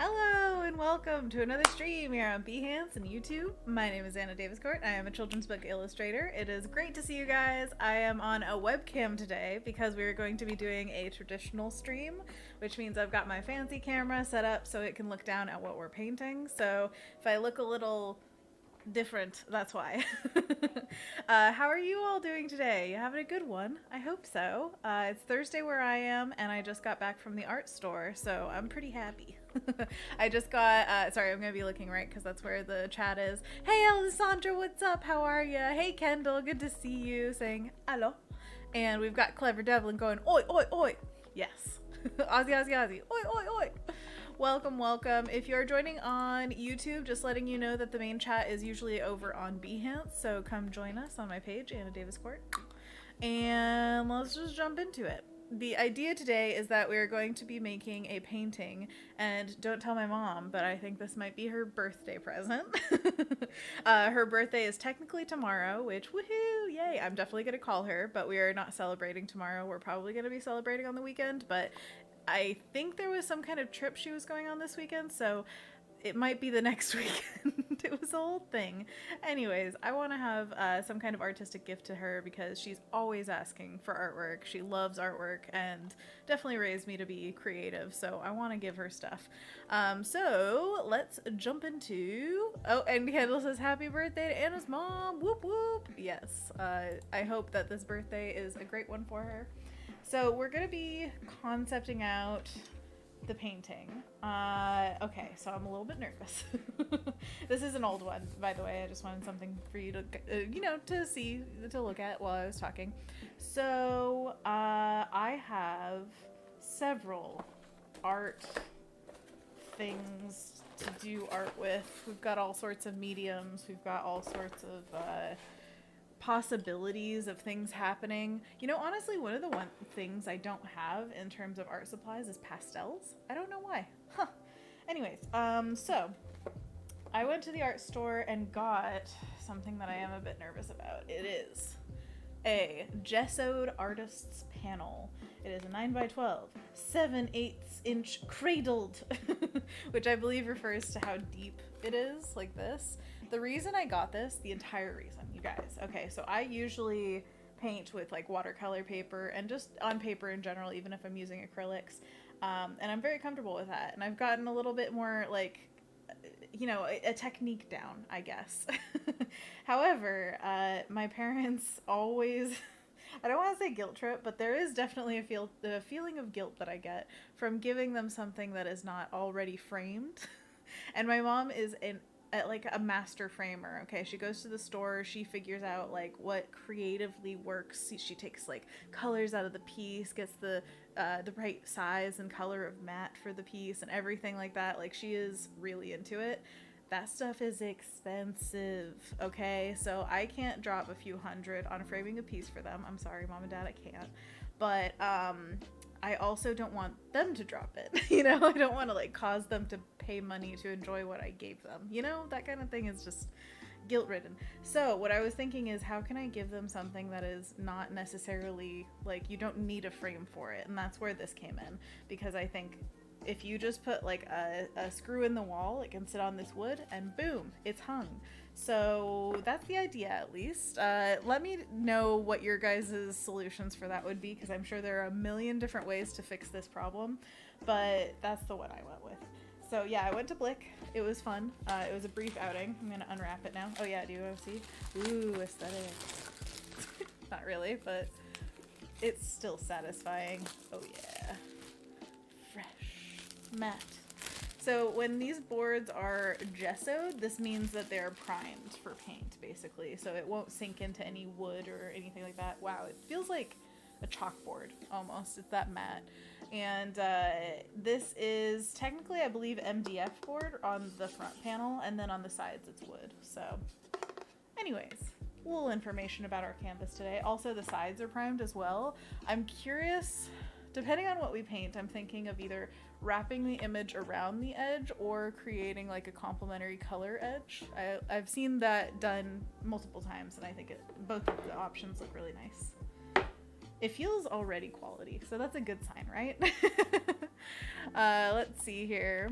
Hello and welcome to another stream here on Behance and YouTube. My name is Anna Davis-Court. I am a children's book illustrator. It is great to see you guys. I am on a webcam today because we are going to be doing a traditional stream, which means I've got my fancy camera set up so it can look down at what we're painting. So if I look a little different, that's why. How are you all doing today? You having a good one? I hope so. It's Thursday where I am, and I just got back from the art store, so I'm pretty happy. I just got, sorry, I'm gonna be looking right because that's where the chat is. Hey Alessandra, what's up? How are you? Hey Kendall, good to see you, saying hello. And we've got Clever Devlin going, oi, oi, oi. Yes. Ozzy, Ozzy, Ozzy. Oi, oi, oi. Welcome, welcome. If you're joining on YouTube, just letting you know that the main chat is usually over on Behance, so come join us on my page, Anna Davis-Court. And let's just jump into it. The idea today is that we're going to be making a painting, and don't tell my mom, but I think this might be her birthday present. Her birthday is technically tomorrow, which, woohoo, yay, I'm definitely going to call her, but we are not celebrating tomorrow. We're probably going to be celebrating on the weekend, but I think there was some kind of trip she was going on this weekend, so it might be the next weekend. It was a whole thing. Anyways, I want to have some kind of artistic gift to her because she's always asking for artwork. She loves artwork and definitely raised me to be creative, so I want to give her stuff. So let's jump into... Oh, and Kendall says happy birthday to Anna's mom. Whoop whoop. Yes, I hope that this birthday is a great one for her. So we're going to be concepting out the painting. Okay, so I'm a little bit nervous. This is an old one, by the way. I just wanted something for you to, to see, to look at while I was talking. So I have several art things to do art with. We've got all sorts of mediums. We've got all sorts of possibilities of things happening. Honestly, one of the things I don't have in terms of art supplies is pastels. I don't know why. Anyways, so I went to the art store and got something that I am a bit nervous about. It is a gessoed artist's panel. It is a 9x12, 7/8 inch cradled, which I believe refers to how deep it is, like this. The reason I got this, the entire reason, you guys, okay, so I usually paint with like watercolor paper and just on paper in general, even if I'm using acrylics, and I'm very comfortable with that, and I've gotten a little bit more like, a technique down, I guess. However, my parents always... I don't want to say guilt trip, but there is definitely a feeling of guilt that I get from giving them something that is not already framed. And my mom is like a master framer. Okay, she goes to the store, she figures out like what creatively works. She takes like colors out of the piece, gets the right size and color of matte for the piece and everything like that. Like, she is really into it. That stuff is expensive, okay? So I can't drop a few hundred on framing a piece for them. I'm sorry, Mom and Dad, I can't. But I also don't want them to drop it. I don't want to like cause them to pay money to enjoy what I gave them. That kind of thing is just guilt-ridden. So what I was thinking is, how can I give them something that is not necessarily like, you don't need a frame for it? And that's where this came in, because I think if you just put like a screw in the wall, it can sit on this wood and boom, it's hung. So that's the idea, at least. Let me know what your guys' solutions for that would be, because I'm sure there are a million different ways to fix this problem, but that's the one I went with. So yeah, I went to Blick. It was fun. It was a brief outing. I'm gonna unwrap it now. Oh yeah, do you want to see? Ooh, aesthetic. Not really, but it's still satisfying. Oh yeah. Fresh. Matte. So when these boards are gessoed, this means that they're primed for paint, basically. So it won't sink into any wood or anything like that. Wow, it feels like a chalkboard almost. It's that matte. And this is technically, I believe, MDF board on the front panel, and then on the sides it's wood. So anyways, a little information about our canvas today. Also, the sides are primed as well. I'm curious, depending on what we paint, I'm thinking of either wrapping the image around the edge or creating like a complementary color edge. I've seen that done multiple times, and I think both of the options look really nice. It feels already quality, so that's a good sign, right? Let's see here.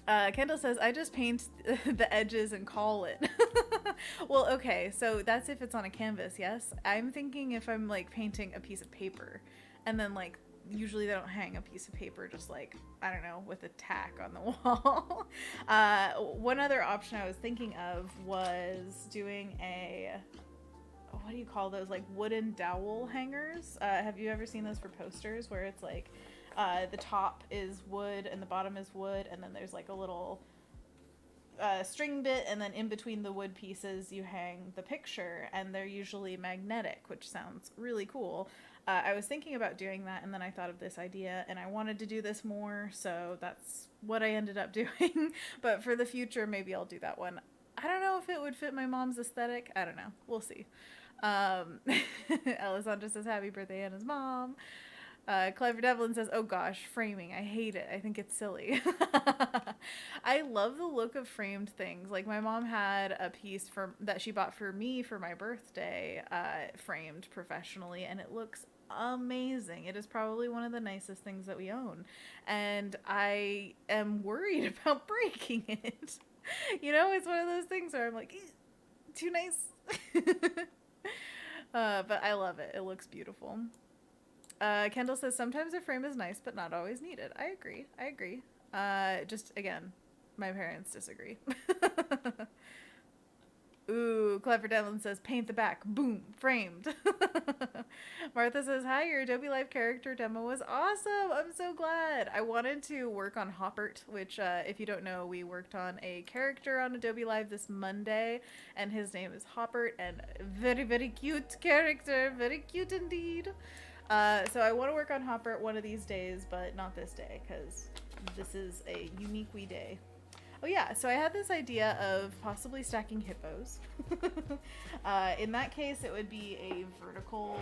Kendall says, I just paint the edges and call it. Well, okay, so that's if it's on a canvas, yes? I'm thinking if I'm like painting a piece of paper, and then like usually they don't hang a piece of paper just like, I don't know, with a tack on the wall. One other option I was thinking of was doing a, what do you call those, like wooden dowel hangers? Have you ever seen those for posters where it's like the top is wood and the bottom is wood, and then there's like a little string bit, and then in between the wood pieces you hang the picture, and they're usually magnetic, which sounds really cool. I was thinking about doing that, and then I thought of this idea, and I wanted to do this more, so that's what I ended up doing. But for the future, maybe I'll do that one. I don't know if it would fit my mom's aesthetic. I don't know. We'll see. Alessandra says, happy birthday, Anna's mom. Clever Devlin says, oh gosh, framing. I hate it. I think it's silly. I love the look of framed things. Like my mom had a piece that she bought for me for my birthday, framed professionally, and it looks amazing. It is probably one of the nicest things that we own. And I am worried about breaking it. You know, it's one of those things where I'm like, too nice. But I love it. It looks beautiful. Kendall says, sometimes a frame is nice, but not always needed. I agree. Just, again, my parents disagree. Ooh, Clever Devlin says, paint the back. Boom, framed. Martha says, hi, your Adobe Live character demo was awesome. I'm so glad. I wanted to work on Hoppert, which, if you don't know, we worked on a character on Adobe Live this Monday, and his name is Hoppert, and very, very cute character. Very cute indeed. So I want to work on Hoppert one of these days, but not this day, because this is a unique wee day. Oh yeah, so I had this idea of possibly stacking hippos. In that case, it would be a vertical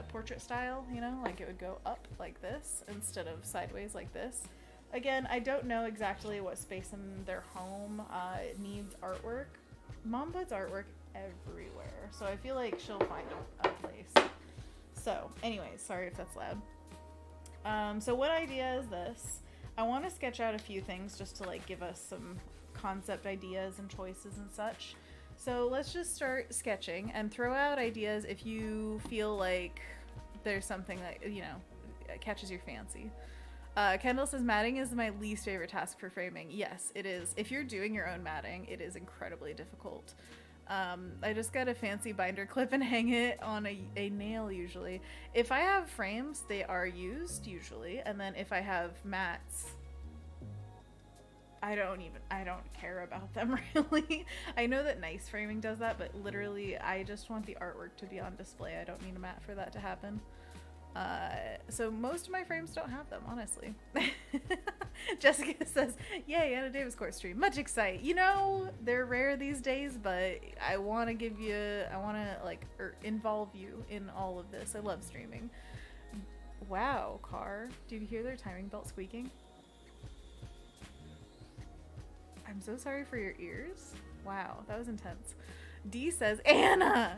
portrait style, you know, like it would go up like this instead of sideways like this. Again, I don't know exactly what space in their home needs artwork. Mom puts artwork everywhere, so I feel like she'll find a place. So, anyways, sorry if that's loud. So what idea is this? I want to sketch out a few things just to like give us some concept ideas and choices and such. So let's just start sketching and throw out ideas if you feel like there's something that, you know, catches your fancy. Kendall says, matting is my least favorite task for framing. Yes, it is. If you're doing your own matting, it is incredibly difficult. I just got a fancy binder clip and hang it on a nail usually. If I have frames, they are used usually, and then if I have mats, I don't care about them really. I know that nice framing does that, but literally I just want the artwork to be on display. I don't need a mat for that to happen. So most of my frames don't have them, honestly. Jessica says, yay, Anna Davis course stream. Much excite. You know, they're rare these days, but I want to like involve you in all of this. I love streaming. Wow, car. Do you hear their timing belt squeaking? I'm so sorry for your ears. Wow, that was intense. D says, Anna!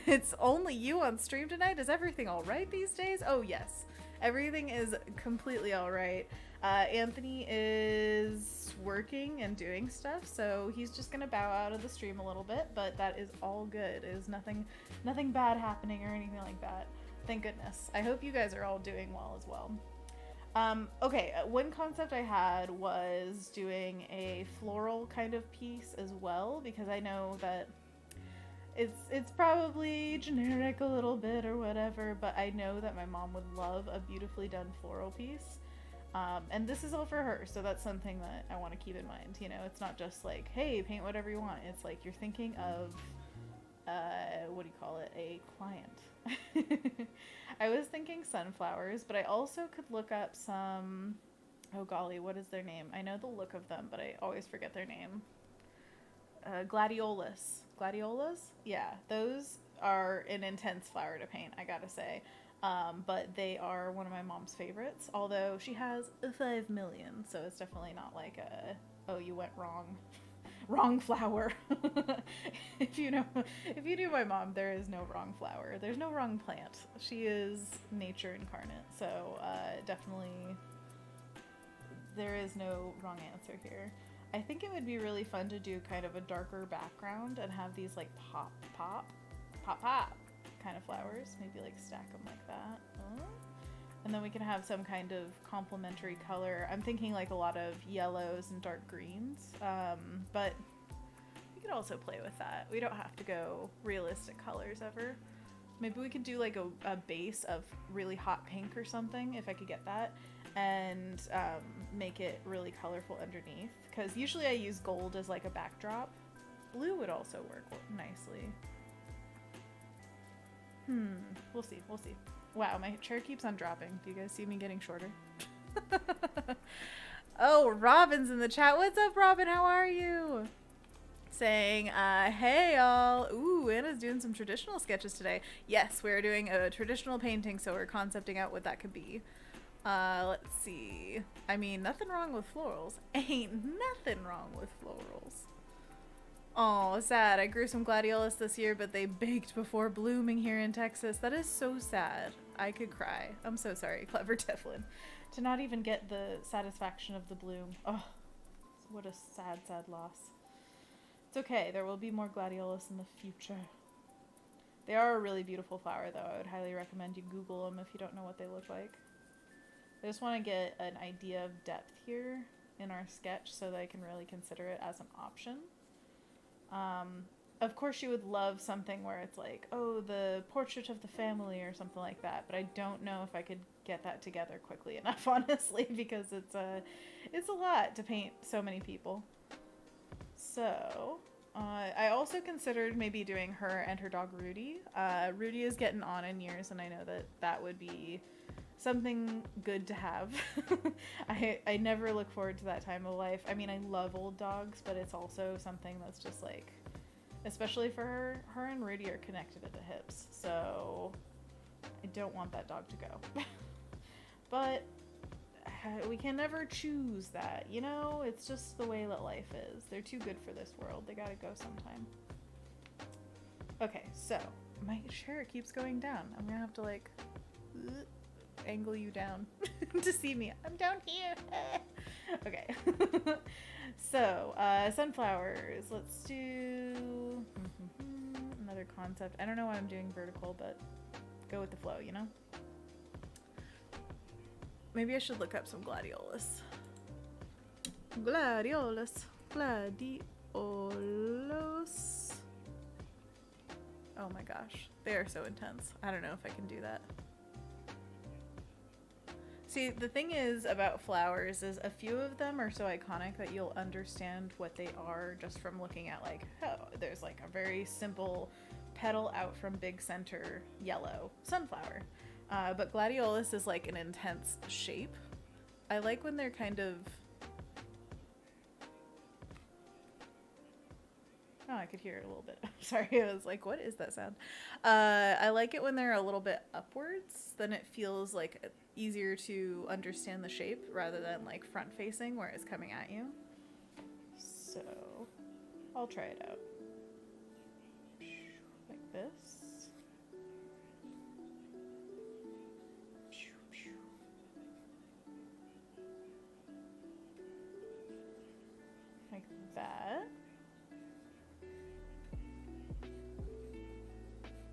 It's only you on stream tonight? Is everything all right these days? Oh, yes. Everything is completely all right. Anthony is working and doing stuff, so he's just going to bow out of the stream a little bit, but that is all good. There's nothing bad happening or anything like that. Thank goodness. I hope you guys are all doing well as well. Okay, one concept I had was doing a floral kind of piece as well, because I know that it's probably generic a little bit or whatever, but I know that my mom would love a beautifully done floral piece. And this is all for her, so that's something that I want to keep in mind. You know, it's not just like, hey, paint whatever you want. It's like you're thinking of what do you call it, a client. I was thinking sunflowers, but I also could look up some, oh golly, what is their name? I know the look of them, but I always forget their name. Gladiolus. Gladiolas? Yeah, those are an intense flower to paint, I gotta say. But they are one of my mom's favorites, although she has 5 million, so it's definitely not like a, oh, you went wrong flower. if you knew my mom, there is no wrong flower. There's no wrong plant. She is nature incarnate, so definitely there is no wrong answer here. I think it would be really fun to do kind of a darker background and have these like pop kind of flowers. Maybe like stack them like that. And then we can have some kind of complementary color. I'm thinking like a lot of yellows and dark greens, but we could also play with that. We don't have to go realistic colors ever. Maybe we could do like a base of really hot pink or something, if I could get that, and make it really colorful underneath. Because usually I use gold as like a backdrop. Blue would also work nicely. We'll see. Wow, my chair keeps on dropping. Do you guys see me getting shorter? Oh, Robin's in the chat. What's up, Robin? How are you? Saying, hey, y'all. Ooh, Anna's doing some traditional sketches today. Yes, we're doing a traditional painting, so we're concepting out what that could be. Let's see. I mean, nothing wrong with florals. Ain't nothing wrong with florals. Oh, sad. I grew some gladiolus this year, but they baked before blooming here in Texas. That is so sad. I could cry. I'm so sorry, clever Teflon, to not even get the satisfaction of the bloom. Oh, what a sad, sad loss. It's okay. There will be more gladiolus in the future. They are a really beautiful flower, though. I would highly recommend you Google them if you don't know what they look like. I just want to get an idea of depth here in our sketch so that I can really consider it as an option. Of course you would love something where it's like, oh, the portrait of the family or something like that, but I don't know if I could get that together quickly enough, honestly, because it's a lot to paint so many people. So, I also considered maybe doing her and her dog Rudy. Rudy is getting on in years, and I know that would be something good to have. I never look forward to that time of life. I mean, I love old dogs, but it's also something that's just like, especially for her and Rudy are connected at the hips, so I don't want that dog to go. But we can never choose that, you know? It's just the way that life is. They're too good for this world. They gotta go sometime. Okay, so my chair keeps going down. I'm gonna have to like angle you down to see me. I'm down here. Okay. So, sunflowers. Let's do another concept. I don't know why I'm doing vertical, but go with the flow, you know? Maybe I should look up some gladiolus. Gladiolus. Gladiolus. Oh my gosh. They are so intense. I don't know if I can do that. See, the thing is about flowers is a few of them are so iconic that you'll understand what they are just from looking at like, oh, there's like a very simple petal out from big center yellow sunflower. But gladiolus is like an intense shape. I like when they're kind of... Oh, I could hear it a little bit. Sorry, I was like, what is that sound? I like it when they're a little bit upwards. Then it feels like easier to understand the shape rather than like front facing where it's coming at you. So I'll try it out. Like this. Like that.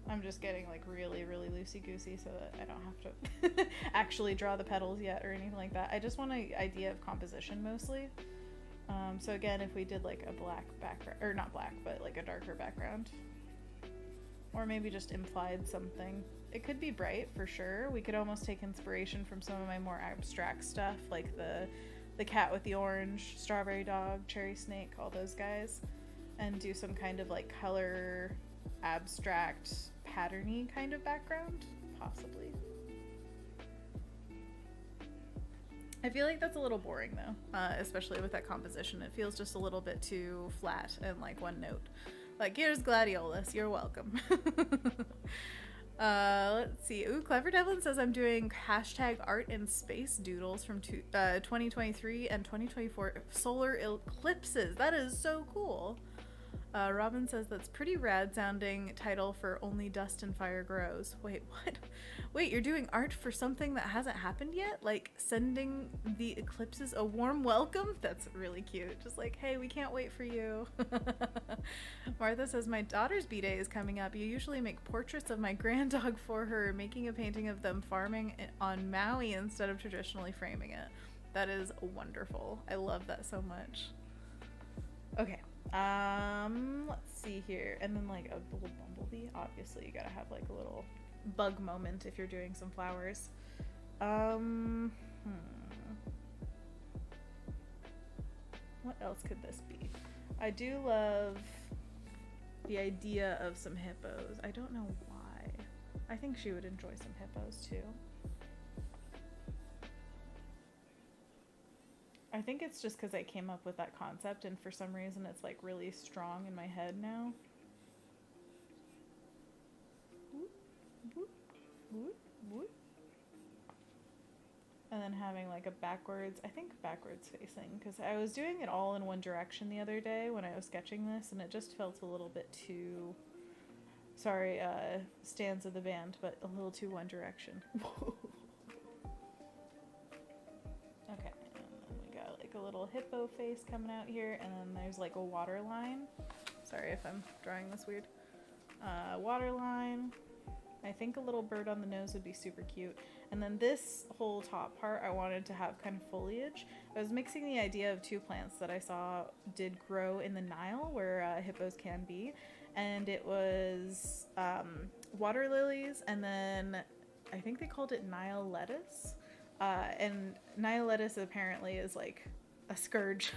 I'm just getting like really loosey-goosey so that I don't have to actually draw the petals yet or anything like that. I just want an idea of composition mostly. So again, if we did like a black background, or not black, but like a darker background, or maybe just implied something. It could be bright for sure. We could almost take inspiration from some of my more abstract stuff, like the cat with the orange, strawberry dog, cherry snake, all those guys, and do some kind of like color abstract, patterny kind of background, possibly. I feel like that's a little boring though, especially with that composition. It feels just a little bit too flat and like one note. Like, here's Gladiolus, you're welcome. Let's see. Ooh, Clever Devlin says I'm doing hashtag art and space doodles from 2023 and 2024 solar eclipses. That is so cool. Robin says that's pretty rad sounding title for Only Dust and Fire Grows. Wait, what? Wait, you're doing art for something that hasn't happened yet? Like sending the eclipses a warm welcome? That's really cute. Just like, hey, we can't wait for you. Martha says my daughter's B-Day is coming up. You usually make portraits of my granddog for her, making a painting of them farming on Maui instead of traditionally framing it. That is wonderful. I love that so much. Okay. Let's see here. And then like a little bumblebee. Obviously you gotta have like a little bug moment if you're doing some flowers. What else could this be? I do love the idea of some hippos. I don't know why. I think she would enjoy some hippos too. I think it's just because I came up with that concept and for some reason it's like really strong in my head now. And then having like a backwards, I think backwards facing, because I was doing it all in one direction the other day when I was sketching this and it just felt a little bit too, sorry, stands of the band, but a little too one direction. Okay. A little hippo face coming out here, and then there's like a water line. Sorry if I'm drawing this weird. Water line. I think a little bird on the nose would be super cute. And then this whole top part I wanted to have kind of foliage. I was mixing the idea of two plants that I saw did grow in the Nile where hippos can be. And it was water lilies, and then I think they called it Nile lettuce. And Nile lettuce apparently is like a scourge.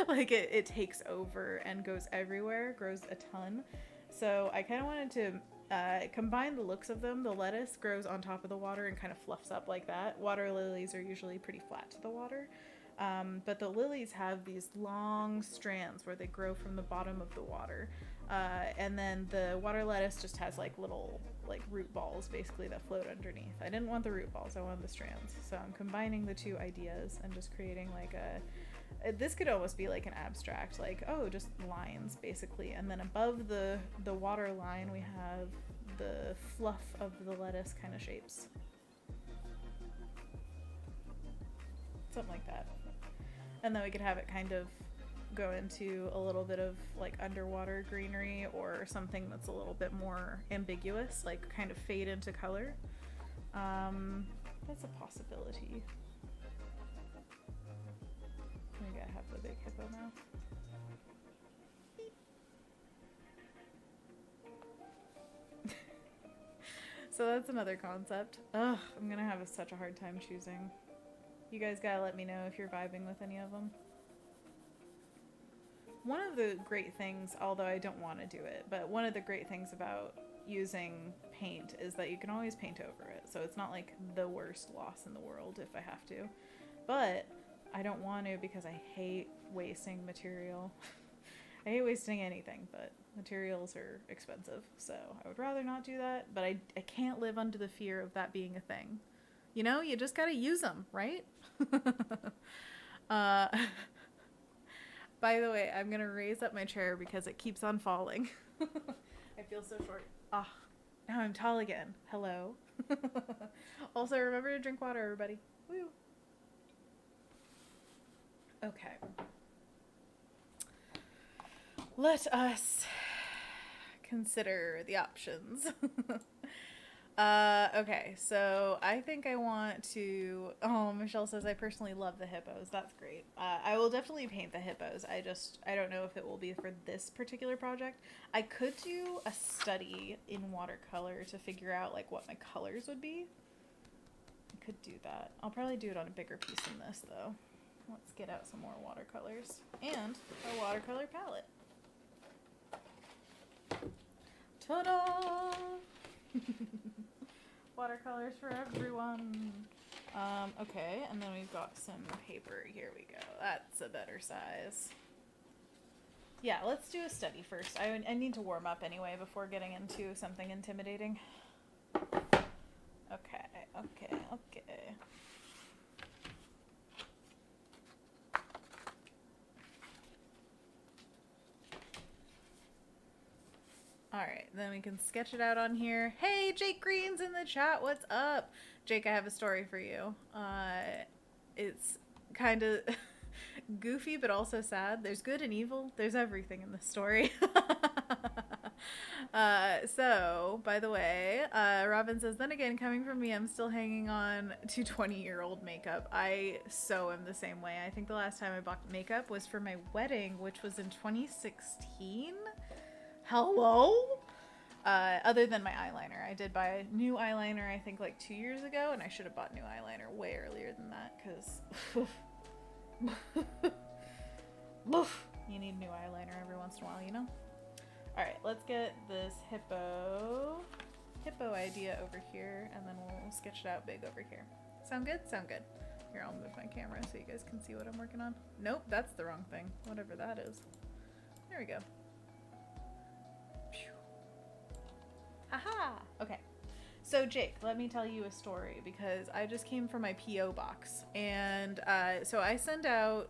Like it takes over and goes everywhere, grows a ton. So I kind of wanted to combine the looks of them. The lettuce grows on top of the water and kind of fluffs up like that. Water lilies are usually pretty flat to the water. But the lilies have these long strands where they grow from the bottom of the water. And then the water lettuce just has like little like root balls basically that float underneath. I didn't want the root balls, I wanted the strands. So I'm combining the two ideas and just creating like this could almost be like an abstract, like, oh, just lines basically. And then above the water line we have the fluff of the lettuce kind of shapes. Something like that. And then we could have it kind of go into a little bit of like underwater greenery or something that's a little bit more ambiguous, like kind of fade into color. That's a possibility. We gotta have the big hippo mouth. So that's another concept. Ugh, I'm gonna have such a hard time choosing. You guys gotta let me know if you're vibing with any of them. One of the great things, although I don't want to do it, but one of the great things about using paint is that you can always paint over it. So it's not like the worst loss in the world if I have to. But I don't want to because I hate wasting material. I hate wasting anything, but materials are expensive. So I would rather not do that, but I can't live under the fear of that being a thing. You know, you just gotta use them, right? By the way, I'm gonna raise up my chair because it keeps on falling. I feel so short. Ah, now I'm tall again. Hello. Also, remember to drink water, everybody. Woo. Okay. Let us consider the options. Okay, so I think I want to... Oh, Michelle says, I personally love the hippos. That's great. I will definitely paint the hippos. I don't know if it will be for this particular project. I could do a study in watercolor to figure out, like, what my colors would be. I could do that. I'll probably do it on a bigger piece than this, though. Let's get out some more watercolors. And a watercolor palette. Ta-da! Watercolors for everyone. Okay, and then we've got some paper. Here we go. That's a better size. Yeah, let's do a study first. I need to warm up anyway before getting into something intimidating. Okay. Alright, then we can sketch it out on here. Hey, Jake Green's in the chat. What's up? Jake, I have a story for you. It's kind of goofy, but also sad. There's good and evil. There's everything in this story. So, by the way, Robin says, then again, coming from me, I'm still hanging on to 20-year-old makeup. I so am the same way. I think the last time I bought makeup was for my wedding, which was in 2016. Hello? Other than my eyeliner. I did buy a new eyeliner, I think, like 2 years ago, and I should have bought new eyeliner way earlier than that, because you need new eyeliner every once in a while, you know? Alright, let's get this hippo idea over here, and then we'll sketch it out big over here. Sound good? Sound good. Here, I'll move my camera so you guys can see what I'm working on. Nope, that's the wrong thing. Whatever that is. There we go. Haha! Okay. So Jake, let me tell you a story because I just came from my P.O. box. And so I send out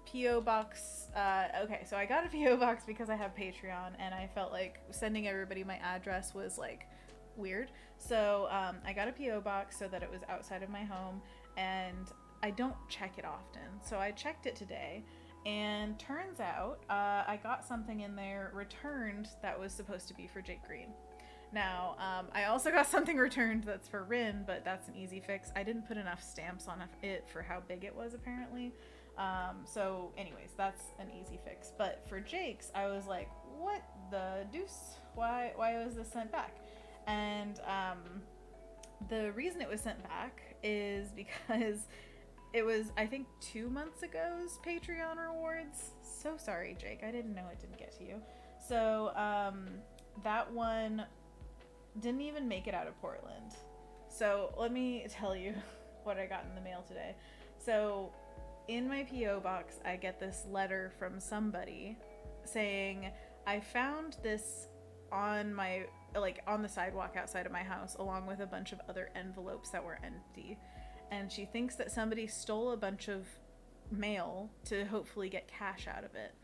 P.O. box. Okay, so I got a P.O. box because I have Patreon and I felt like sending everybody my address was like weird. So I got a P.O. box so that it was outside of my home and I don't check it often. So I checked it today. And turns out I got something in there returned that was supposed to be for Jake Green. Now, I also got something returned that's for Rin, but that's an easy fix. I didn't put enough stamps on it for how big it was, apparently. So, anyways, that's an easy fix. But for Jake's, I was like, what the deuce? Why was this sent back? And the reason it was sent back is because it was, I think, 2 months ago's Patreon rewards. So sorry, Jake. I didn't know it didn't get to you. So, that one didn't even make it out of Portland. So let me tell you what I got in the mail today. So in my P.O. box, I get this letter from somebody saying, I found this on my, like, on the sidewalk outside of my house, along with a bunch of other envelopes that were empty. And she thinks that somebody stole a bunch of mail to hopefully get cash out of it.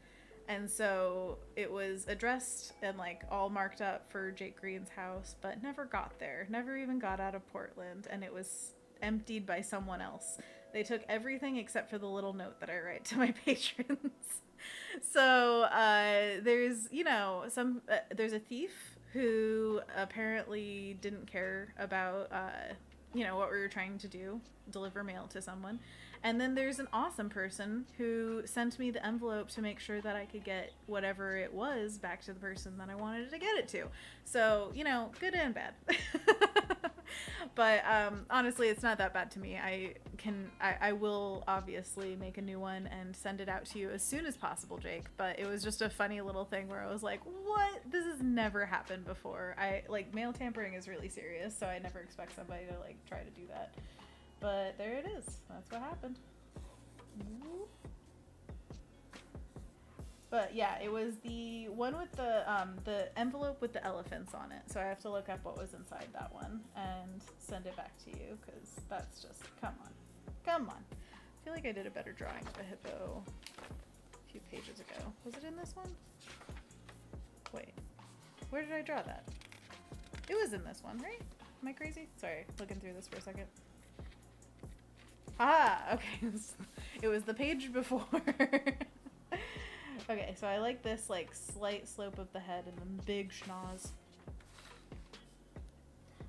And so it was addressed and like all marked up for Jake Green's house, but never got there, never even got out of Portland, and it was emptied by someone else. They took everything except for the little note that I write to my patrons. So there's, you know, there's a thief who apparently didn't care about, you know, what we were trying to do, deliver mail to someone. And then there's an awesome person who sent me the envelope to make sure that I could get whatever it was back to the person that I wanted to get it to. So, you know, good and bad. But honestly, it's not that bad to me. I will obviously make a new one and send it out to you as soon as possible, Jake. But it was just a funny little thing where I was like, what? This has never happened before. Mail tampering is really serious, so I never expect somebody to like try to do that. But there it is. That's what happened. But yeah, it was the one with the envelope with the elephants on it. So I have to look up what was inside that one and send it back to you because that's just, come on. Come on. I feel like I did a better drawing of a hippo a few pages ago. Was it in this one? Wait, where did I draw that? It was in this one, right? Am I crazy? Sorry, looking through this for a second. Ah, okay. It was the page before. Okay, so I like this like slight slope of the head and then big schnoz.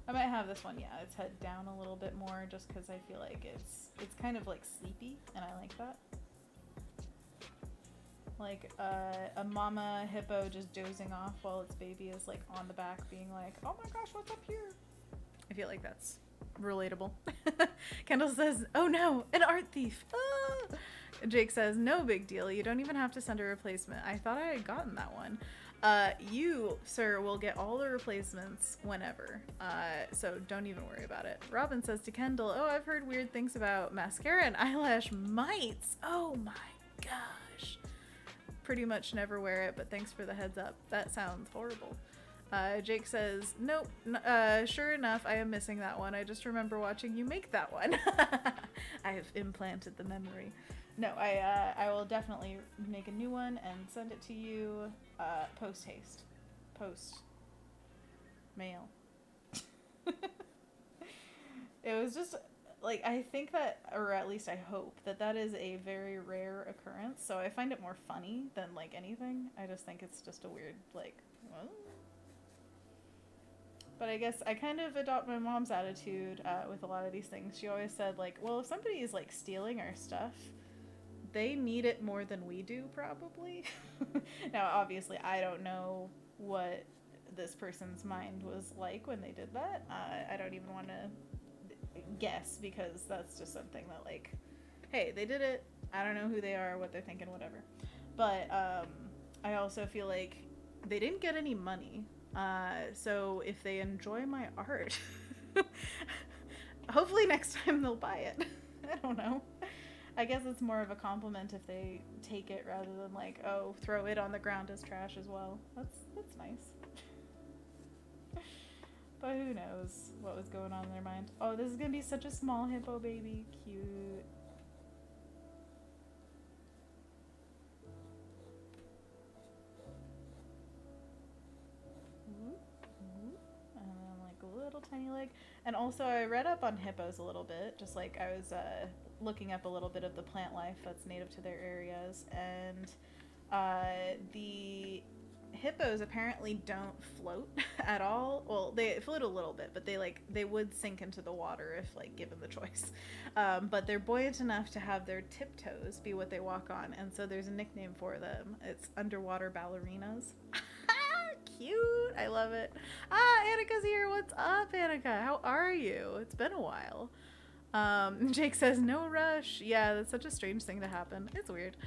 I might have this one, yeah, its head down a little bit more just because I feel like it's kind of like sleepy and I like that. Like a mama hippo just dozing off while its baby is like on the back being like, oh my gosh, what's up here? I feel like that's relatable. Kendall says, oh no, an art thief. Ah! Jake says, no big deal. You don't even have to send a replacement. I thought I had gotten that one. You, sir, will get all the replacements whenever. So don't even worry about it. Robin says to Kendall, oh, I've heard weird things about mascara and eyelash mites. Oh my gosh. Pretty much never wear it, but thanks for the heads up. That sounds horrible. Jake says, nope, sure enough, I am missing that one. I just remember watching you make that one. I have implanted the memory. No, I will definitely make a new one and send it to you post haste. Post mail. It was just, like, I think that, or at least I hope, that is a very rare occurrence. So I find it more funny than, like, anything. I just think it's just a weird, like, well... But I guess I kind of adopt my mom's attitude with a lot of these things. She always said, like, well, if somebody is, like, stealing our stuff, they need it more than we do, probably. Now, obviously, I don't know what this person's mind was like when they did that. I don't even want to guess, because that's just something that, like, hey, they did it. I don't know who they are, what they're thinking, whatever. But I also feel like they didn't get any money. So if they enjoy my art, hopefully next time they'll buy it. I don't know. I guess it's more of a compliment if they take it rather than like, oh, throw it on the ground as trash as well. That's nice. But who knows what was going on in their mind. Oh, this is gonna be such a small hippo baby. Cute. And then like a little tiny leg. And also I read up on hippos a little bit, just like I was looking up a little bit of the plant life that's native to their areas, and the hippos apparently don't float at all. Well, they float a little bit, but they would sink into the water if like given the choice. But they're buoyant enough to have their tiptoes be what they walk on, and so there's a nickname for them. It's underwater ballerinas. Cute. I love it. Annika's here. What's up, Annika? How are you? It's been a while. Jake says, no rush. Yeah, that's such a strange thing to happen. It's weird.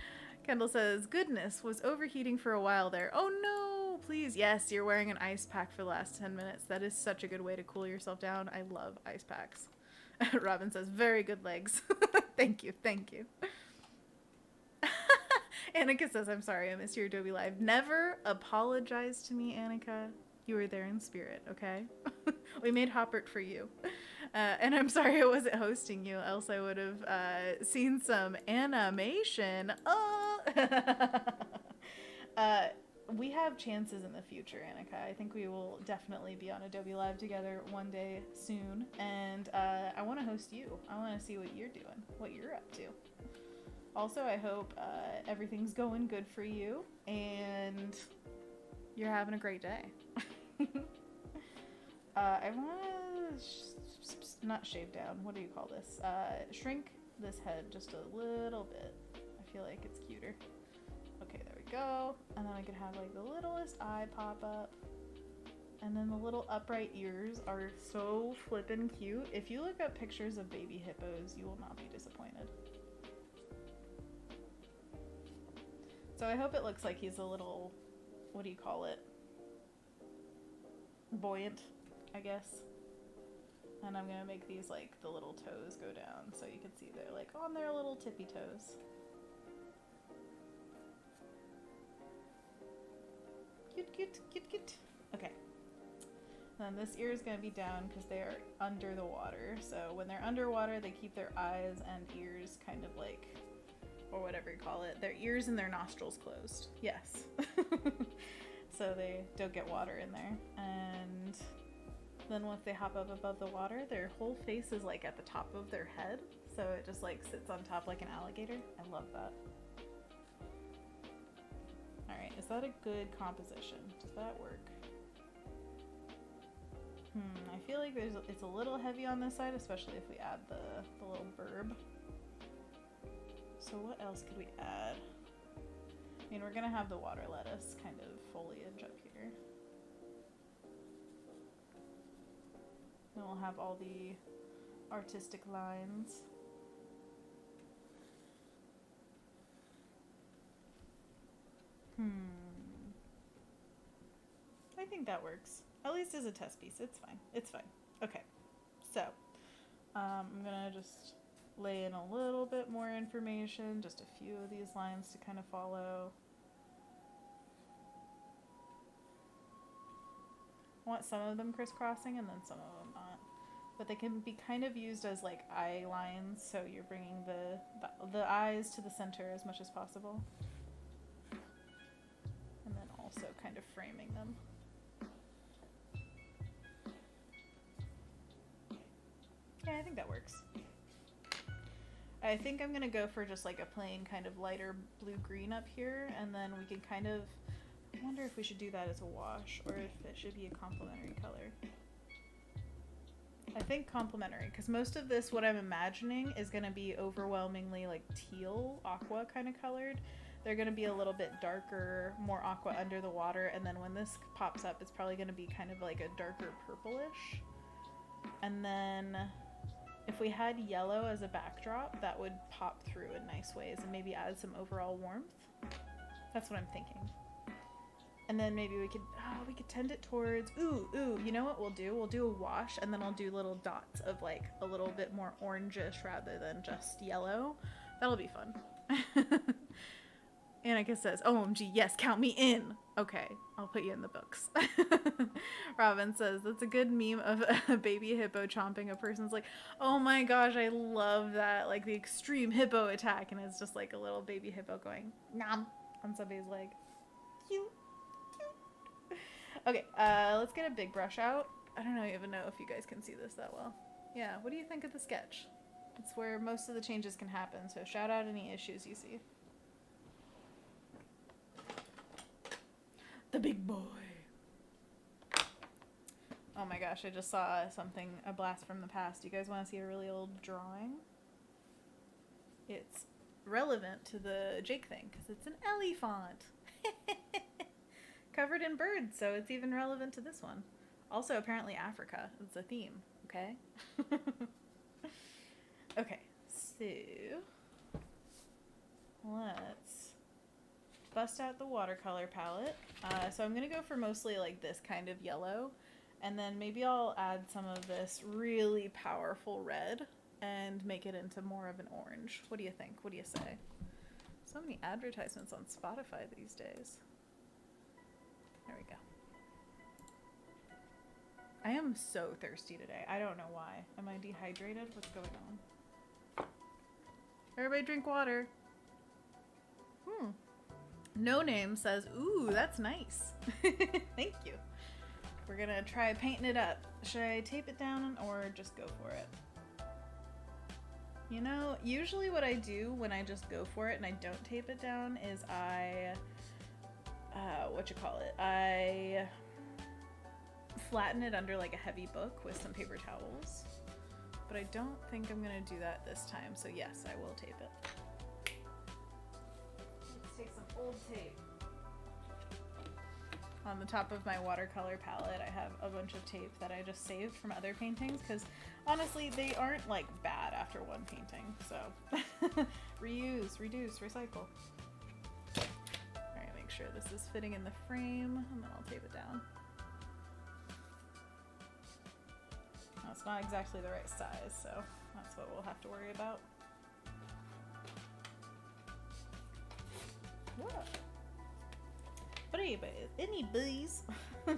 Kendall says, goodness, was overheating for a while there. Oh no, please. Yes, you're wearing an ice pack for the last 10 minutes. That is such a good way to cool yourself down. I love ice packs. Robin says, very good legs. Thank you. Thank you. Annika says, I'm sorry, I missed your Adobe Live. Never apologize to me, Annika. You were there in spirit, okay? We made Hoppert for you. And I'm sorry I wasn't hosting you, else I would have seen some animation. Oh! We have chances in the future, Annika. I think we will definitely be on Adobe Live together one day soon. And I want to host you. I want to see what you're doing, what you're up to. Also, I hope everything's going good for you and you're having a great day. I want to not shave down. What do you call this? Shrink this head just a little bit. I feel like it's cuter. Okay, there we go. And then I could have like the littlest eye pop up. And then the little upright ears are so flippin' cute. If you look up pictures of baby hippos, you will not be disappointed. So I hope it looks like he's a little, what do you call it? Buoyant, I guess. And I'm gonna make these like the little toes go down so you can see they're like on their little tippy toes. Cute, cute, cute, cute. Okay. Then this ear is gonna be down because they are under the water. So when they're underwater, they keep their eyes and ears kind of like, or whatever you call it, their ears and their nostrils closed. Yes. So they don't get water in there. And then once they hop up above the water, their whole face is like at the top of their head. So it just like sits on top like an alligator. I love that. Alright, is that a good composition? Does that work? I feel like it's a little heavy on this side, especially if we add the little burb. So what else could we add? I mean, we're gonna have the water lettuce kind of foliage up here. Then we'll have all the artistic lines. I think that works. At least as a test piece. It's fine. It's fine. Okay. So, I'm gonna just lay in a little bit more information, just a few of these lines to kind of follow. I want some of them crisscrossing and then some of them not. But they can be kind of used as like eye lines, so you're bringing the eyes to the center as much as possible. And then also kind of framing them. Yeah, I think that works. I think I'm gonna go for just like a plain kind of lighter blue-green up here, and then we can kind of, I wonder if we should do that as a wash, or if it should be a complementary color. I think complementary, because most of this, what I'm imagining, is gonna be overwhelmingly like teal, aqua kind of colored. They're gonna be a little bit darker, more aqua under the water, and then when this pops up, it's probably gonna be kind of like a darker purplish. And then if we had yellow as a backdrop, that would pop through in nice ways and maybe add some overall warmth. That's what I'm thinking. And then maybe we could tend it towards, you know what we'll do? We'll do a wash, and then I'll do little dots of like a little bit more orangish rather than just yellow. That'll be fun. Annika says, OMG, yes, count me in. Okay, I'll put you in the books. Robin says, that's a good meme of a baby hippo chomping a person's leg. Oh my gosh, I love that. Like the extreme hippo attack, and it's just like a little baby hippo going, nom, on somebody's leg. Cute. Okay, let's get a big brush out. I don't even know if you guys can see this that well. Yeah, what do you think of the sketch? It's where most of the changes can happen, so shout out any issues you see. The big boy. Oh my gosh, I just saw something, a blast from the past. You guys want to see a really old drawing? It's relevant to the Jake thing, because it's an elephant. Covered in birds, so it's even relevant to this one. Also, apparently Africa is a theme, okay? Okay, so let's bust out the watercolor palette. So I'm going to go for mostly like this kind of yellow, and then maybe I'll add some of this really powerful red and make it into more of an orange. What do you think? What do you say? So many advertisements on Spotify these days. There we go. I am so thirsty today. I don't know why. Am I dehydrated? What's going on? Everybody drink water. No Name says, ooh, that's nice. Thank you. We're gonna try painting it up. Should I tape it down or just go for it? You know, usually what I do when I just go for it and I don't tape it down is I flatten it under like a heavy book with some paper towels. But I don't think I'm gonna do that this time, so yes, I will tape it. Let's take some old tape. On the top of my watercolor palette, I have a bunch of tape that I just saved from other paintings, because honestly, they aren't like bad after one painting, so reuse, reduce, recycle. Alright, make sure this is fitting in the frame, and then I'll tape it down. Well, it's not exactly the right size, so that's what we'll have to worry about. What? But anyways,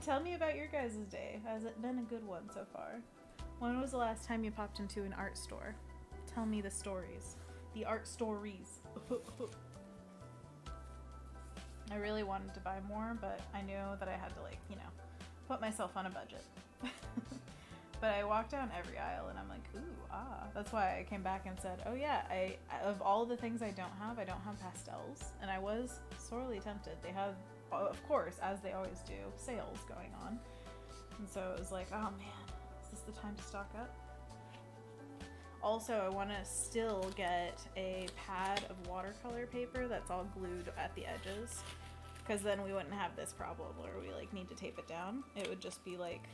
tell me about your guys' day. Has it been a good one so far? When was the last time you popped into an art store? Tell me the stories. The art stories. I really wanted to buy more, but I knew that I had to, like, you know, put myself on a budget. But I walked down every aisle and I'm like, ooh, ah. That's why I came back and said, oh yeah, of all the things I don't have pastels. And I was sorely tempted. They have, of course, as they always do, sales going on. And so it was like, oh man, is this the time to stock up? Also, I want to still get a pad of watercolor paper that's all glued at the edges, because then we wouldn't have this problem where we like need to tape it down. It would just be like,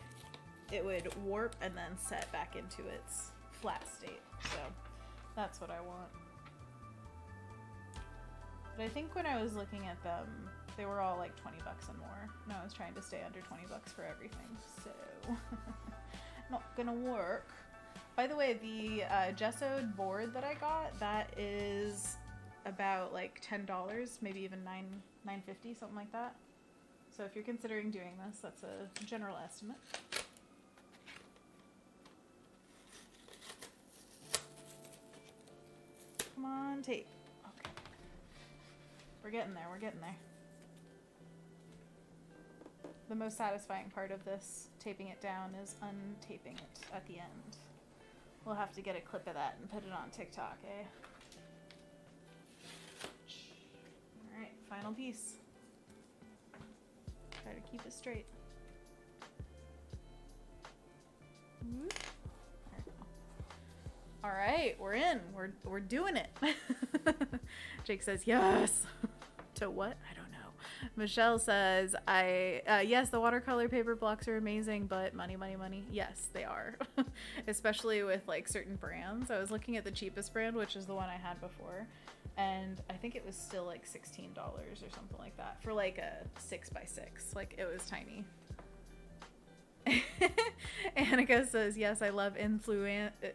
it would warp and then set back into its flat state. So that's what I want. But I think when I was looking at them, They were all like 20 bucks and more. No, I was trying to stay under 20 bucks for everything, so not gonna work. By the way, the gessoed board that I got, that is about like $10, maybe even $9.50, something like that. So if you're considering doing this, that's a general estimate. Come on, tape. Okay. We're getting there, we're getting there. The most satisfying part of this, taping it down, is untaping it at the end. We'll have to get a clip of that and put it on TikTok, eh? Alright, final piece. Try to keep it straight. Whoop. Alright, we're in. We're doing it. Jake says yes. To what? I don't know. Michelle says, yes, the watercolor paper blocks are amazing, but money. Yes, they are. Especially with like certain brands. I was looking at the cheapest brand, which is the one I had before, and I think it was still like $16 or something like that for like a 6x6. Like, it was tiny. Annika says, yes, I love Influensana.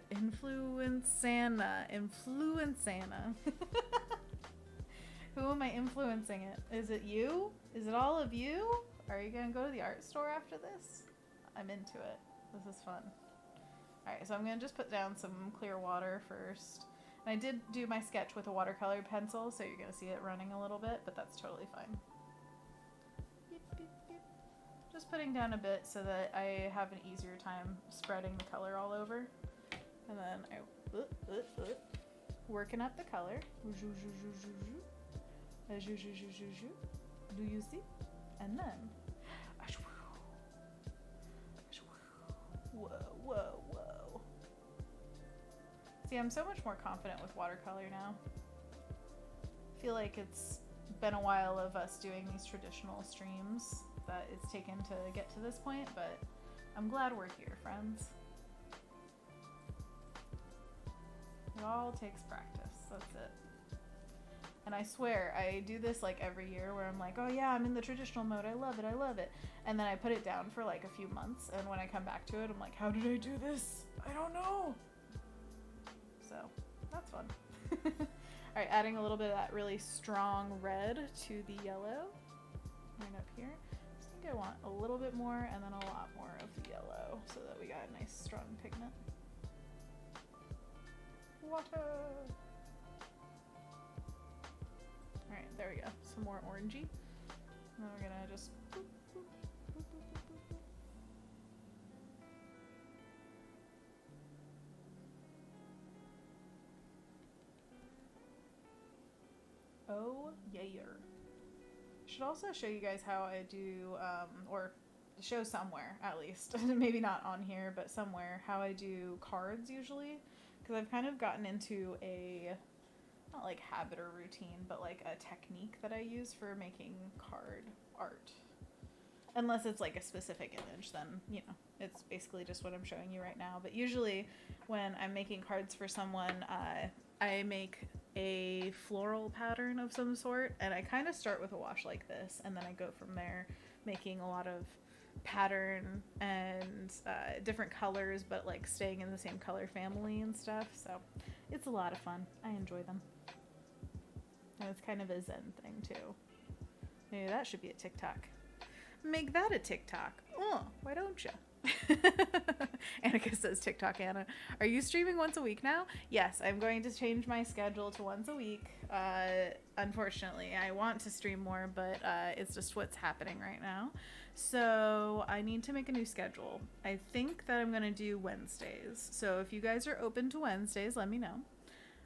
Who am I influencing it? Is it you? Is it all of you? Are you gonna go to the art store after this? I'm into it. This is fun. Alright, so I'm gonna just put down some clear water first. And I did do my sketch with a watercolor pencil, so you're gonna see it running a little bit, but that's totally fine. Beep, beep, beep. Just putting down a bit so that I have an easier time spreading the color all over. And then I working up the color. Do you see? And then whoa. See, I'm so much more confident with watercolor now. I feel like it's been a while of us doing these traditional streams that it's taken to get to this point, but I'm glad we're here, friends. It all takes practice. That's it. And I swear, I do this like every year where I'm like, oh yeah, I'm in the traditional mode, I love it. And then I put it down for like a few months, and when I come back to it, I'm like, how did I do this? I don't know. So, that's fun. Alright, adding a little bit of that really strong red to the yellow. Right up here. I think I want a little bit more, and then a lot more of the yellow, so that we got a nice strong pigment. Water! Alright, there we go. Some more orangey. And then we're gonna just boop, boop, boop, boop, boop, boop, boop. Oh, yeah. Should also show you guys how I do, or show somewhere at least, maybe not on here, but somewhere, how I do cards usually. Because I've kind of gotten into a, not like habit or routine, but like a technique that I use for making card art. Unless it's like a specific image, then, you know, it's basically just what I'm showing you right now. But usually when I'm making cards for someone, I make a floral pattern of some sort, and I kind of start with a wash like this, and then I go from there, making a lot of pattern and different colors, but like staying in the same color family and stuff. So it's a lot of fun. I enjoy them. And it's kind of a zen thing too. Maybe that should be a TikTok. Make that a TikTok. Oh, why don't you? Annika says, TikTok Anna. Are you streaming once a week now? Yes, I'm going to change my schedule to once a week. Unfortunately, I want to stream more, but it's just what's happening right now. So I need to make a new schedule. I think that I'm going to do Wednesdays. So if you guys are open to Wednesdays, let me know.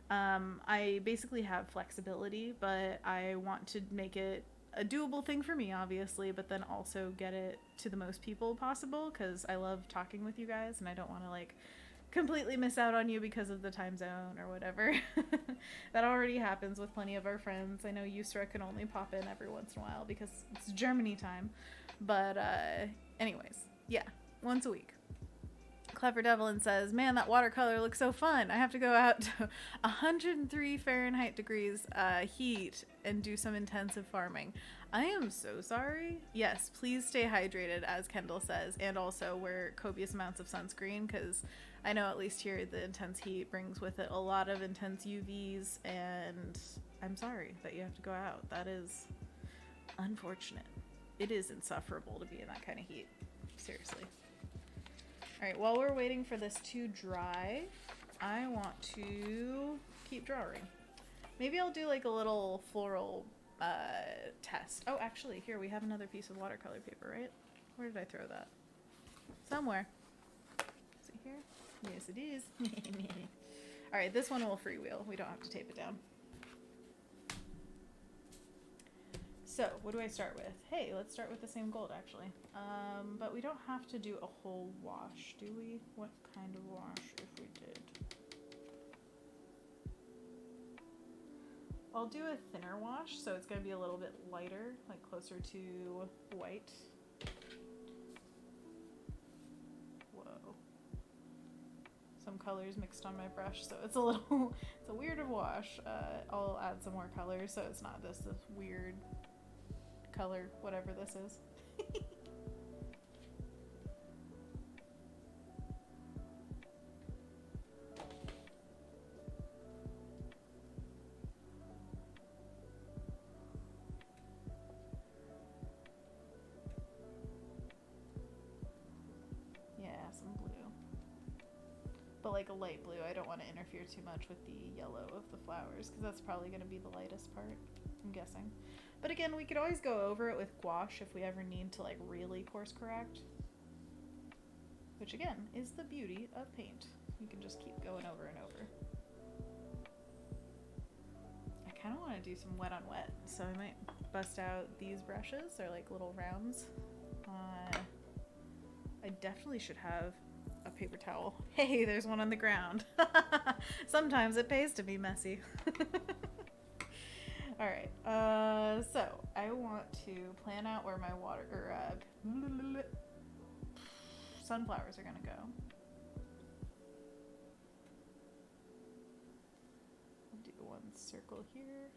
I basically have flexibility, but I want to make it a doable thing for me, obviously, but then also get it to the most people possible, because I love talking with you guys and I don't want to like completely miss out on you because of the time zone or whatever. That already happens with plenty of our friends. I know Yusra can only pop in every once in a while because it's Germany time, but anyways, yeah, once a week. Clever Devlin says, man, that watercolor looks so fun. I have to go out to 103 Fahrenheit degrees heat and do some intensive farming. I am so sorry. Yes, please stay hydrated, as Kendall says, and also wear copious amounts of sunscreen, because I know at least here the intense heat brings with it a lot of intense UVs, and I'm sorry that you have to go out. That is unfortunate. It is insufferable to be in that kind of heat. Seriously. Alright, while we're waiting for this to dry, I want to keep drawing. Maybe I'll do like a little floral test. Oh, actually, here we have another piece of watercolor paper, right? Where did I throw that? Somewhere. Is it here? Yes, it is. Alright, this one will freewheel. We don't have to tape it down. So, what do I start with? Hey, let's start with the same gold, actually. But we don't have to do a whole wash, do we? What kind of wash if we did? I'll do a thinner wash, so it's going to be a little bit lighter, like closer to white. Whoa. Some colors mixed on my brush, so it's a little, it's a weirder wash. I'll add some more colors, so it's not this weird color, whatever this is. Yeah, some blue. But like a light blue. I don't want to interfere too much with the yellow of the flowers, because that's probably going to be the lightest part, I'm guessing. But again, we could always go over it with gouache if we ever need to like really course correct. Which again, is the beauty of paint. You can just keep going over and over. I kind of want to do some wet on wet, so I might bust out these brushes. They're like little rounds. I definitely should have a paper towel. Hey, there's one on the ground. Sometimes it pays to be messy. Alright, so I want to plan out where my water, or sunflowers are gonna go. I'll do one circle here.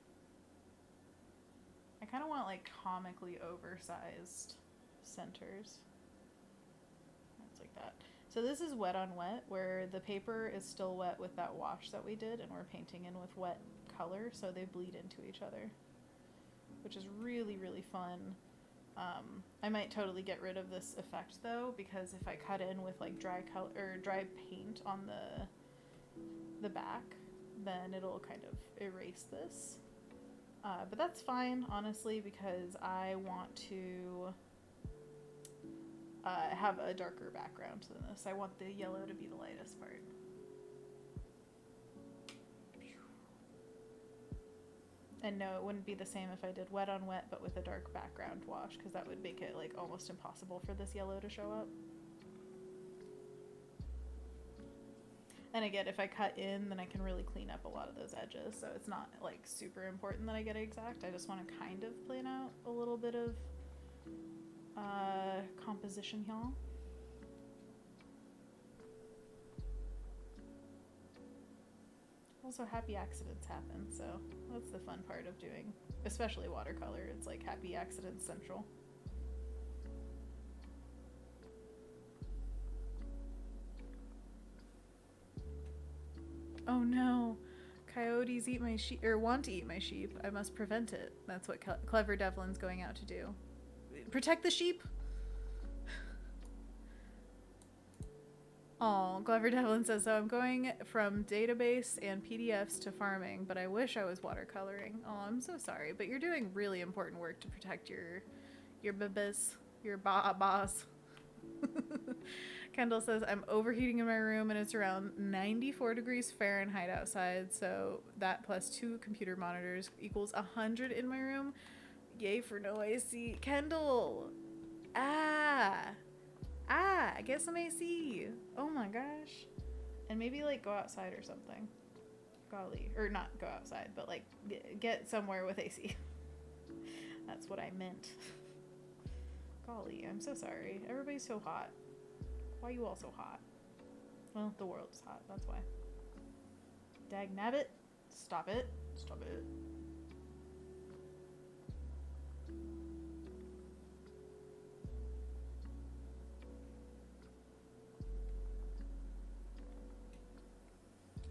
I kind of want like comically oversized centers. That's like that. So this is wet on wet, where the paper is still wet with that wash that we did, and we're painting in with wet color, so they bleed into each other, which is really, really fun. I might totally get rid of this effect though, because if I cut in with like dry color or dry paint on the back, then it'll kind of erase this. But that's fine, honestly, because I want to have a darker background than this. I want the yellow to be the lightest part. And no, it wouldn't be the same if I did wet on wet, but with a dark background wash, because that would make it like almost impossible for this yellow to show up. And again, if I cut in, then I can really clean up a lot of those edges, so it's not like super important that I get it exact. I just want to kind of plan out a little bit of composition here. Also, happy accidents happen, so that's the fun part of doing, especially watercolor. It's like happy accidents central. Oh no, coyotes eat my sheep, or want to eat my sheep. I must prevent it. That's what Clever Devlin's going out to do. Protect the sheep. Oh, Clever Devlin says, so I'm going from database and PDFs to farming, but I wish I was watercoloring. Oh, I'm so sorry, but you're doing really important work to protect your babas, your boss. Kendall says, I'm overheating in my room and it's around 94 degrees Fahrenheit outside, so that plus 2 computer monitors equals 100 in my room. Yay for no AC. Kendall! Get some AC. Oh my gosh. And maybe like go outside or something. Golly. Or not go outside, but like get somewhere with AC. That's what I meant. Golly, I'm so sorry. Everybody's so hot. Why are you all so hot? Well, the world's hot, that's why. Dag nabbit. Stop it. Stop it.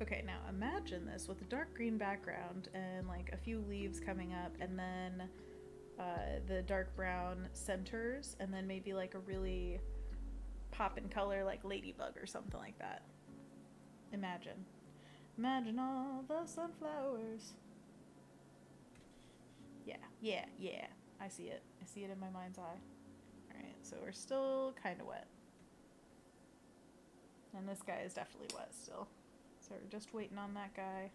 Okay, now imagine this with a dark green background and like a few leaves coming up, and then the dark brown centers, and then maybe like a really pop in color like ladybug or something like that. Imagine. Imagine all the sunflowers. Yeah. I see it. I see it in my mind's eye. Alright, so we're still kind of wet. And this guy is definitely wet still. So we're just waiting on that guy.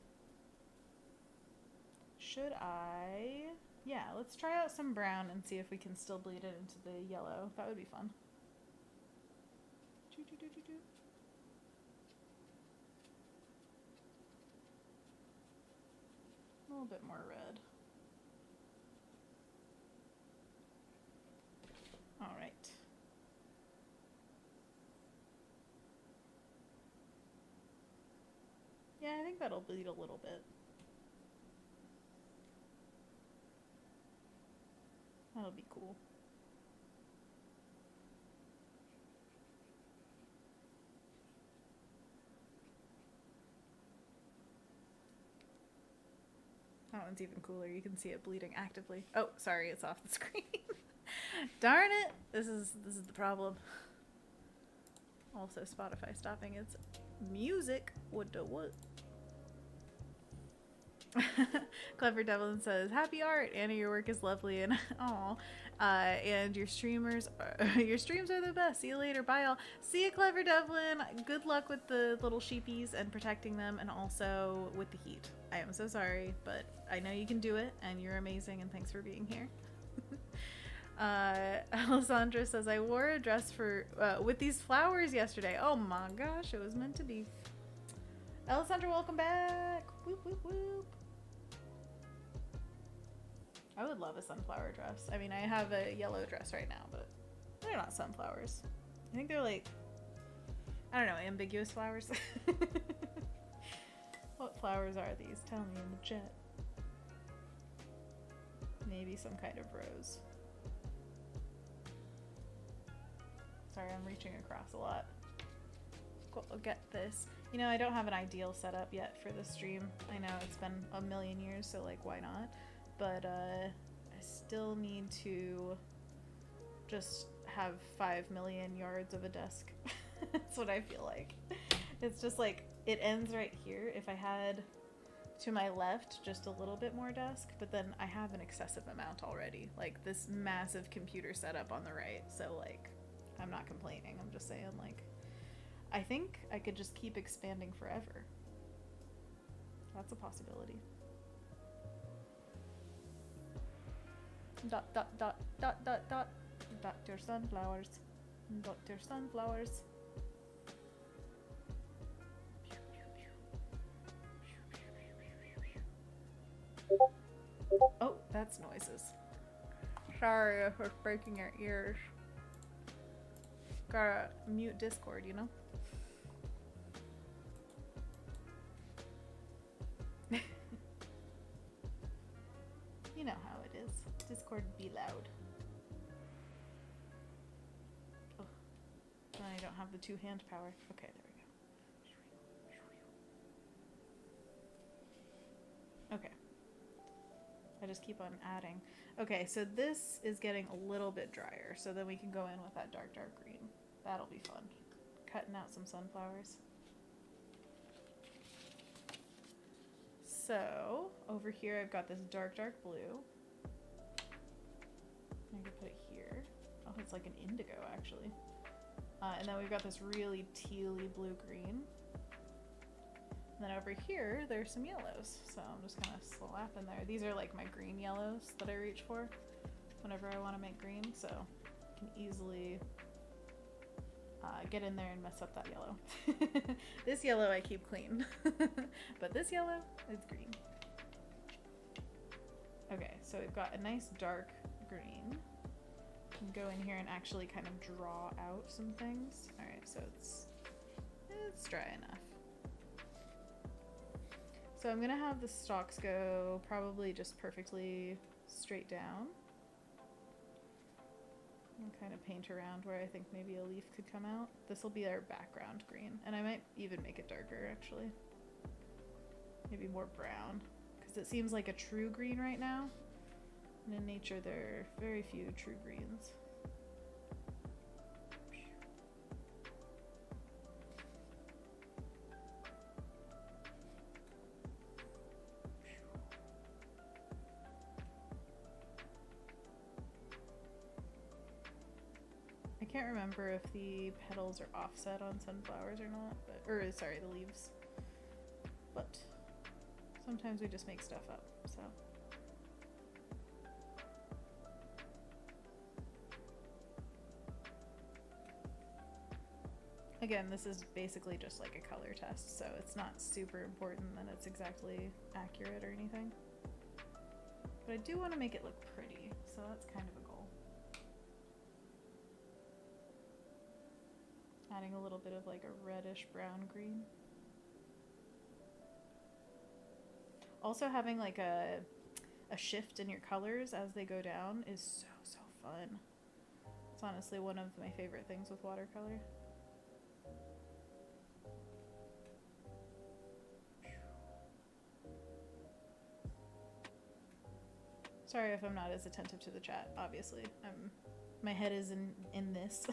Should I... Yeah, let's try out some brown and see if we can still bleed it into the yellow. That would be fun. A little bit more red. All right. Yeah, I think that'll bleed a little bit. That'll be cool. That one's even cooler. You can see it bleeding actively. Oh, sorry, it's off the screen. Darn it! This is the problem. Also, Spotify stopping its music. What the what? Clever Devlin says, "Happy art, Anna. Your work is lovely and and your streams are the best. See you later. Bye, all. See you, Clever Devlin. Good luck with the little sheepies and protecting them, and also with the heat. I am so sorry, but I know you can do it, and you're amazing. And thanks for being here." Alessandra says, "I wore a dress for with these flowers yesterday. Oh my gosh, it was meant to be." Alessandra, welcome back. Whoop whoop whoop. I would love a sunflower dress. I mean, I have a yellow dress right now, but they're not sunflowers. I think they're like, I don't know, ambiguous flowers. What flowers are these? Tell me in the chat. Maybe some kind of rose. Sorry, I'm reaching across a lot. I'll get this. You know, I don't have an ideal setup yet for this stream. I know it's been a million years, so like, why not? But I still need to just have 5 million yards of a desk. That's what I feel like. It's just like, it ends right here. If I had to my left just a little bit more desk, but then I have an excessive amount already. Like this massive computer setup on the right. So like, I'm not complaining. I'm just saying like, I think I could just keep expanding forever. That's a possibility. Dot, dot, dot, dot, dot, dot. Dr. Sunflowers. Dr. Sunflowers. Oh, that's noises. Sorry if it's breaking your ears. Gotta mute Discord, you know? You know how it is. Discord be loud. Oh, I don't have the two-hand power. Okay, there we go. Okay. I just keep on adding. Okay, so this is getting a little bit drier, so then we can go in with that dark, dark green. That'll be fun. Cutting out some sunflowers. So, over here I've got this dark, dark blue. I can put it here. Oh, it's like an indigo, actually. And then we've got this really tealy blue-green. And then over here, there's some yellows. So I'm just gonna slap in there. These are like my green yellows that I reach for whenever I want to make green. So I can easily get in there and mess up that yellow. This yellow I keep clean. But this yellow is green. Okay, so we've got a nice dark green. Can go in here and actually kind of draw out some things. Alright, so it's It's dry enough. So I'm gonna have the stalks go probably just perfectly straight down. And kind of paint around where I think maybe a leaf could come out. This will be our background green, and I might even make it darker actually. Maybe more brown, because it seems like a true green right now. And in nature there are very few true greens. I can't remember if the petals are offset on sunflowers or not, but, or sorry, the leaves. But sometimes we just make stuff up, so. Again, this is basically just like a color test, so it's not super important that it's exactly accurate or anything. But I do want to make it look pretty, so that's kind of a goal. Adding a little bit of like a reddish brown green. Also having like a shift in your colors as they go down is so fun. It's honestly one of my favorite things with watercolor. Sorry if I'm not as attentive to the chat, obviously. My head is in this.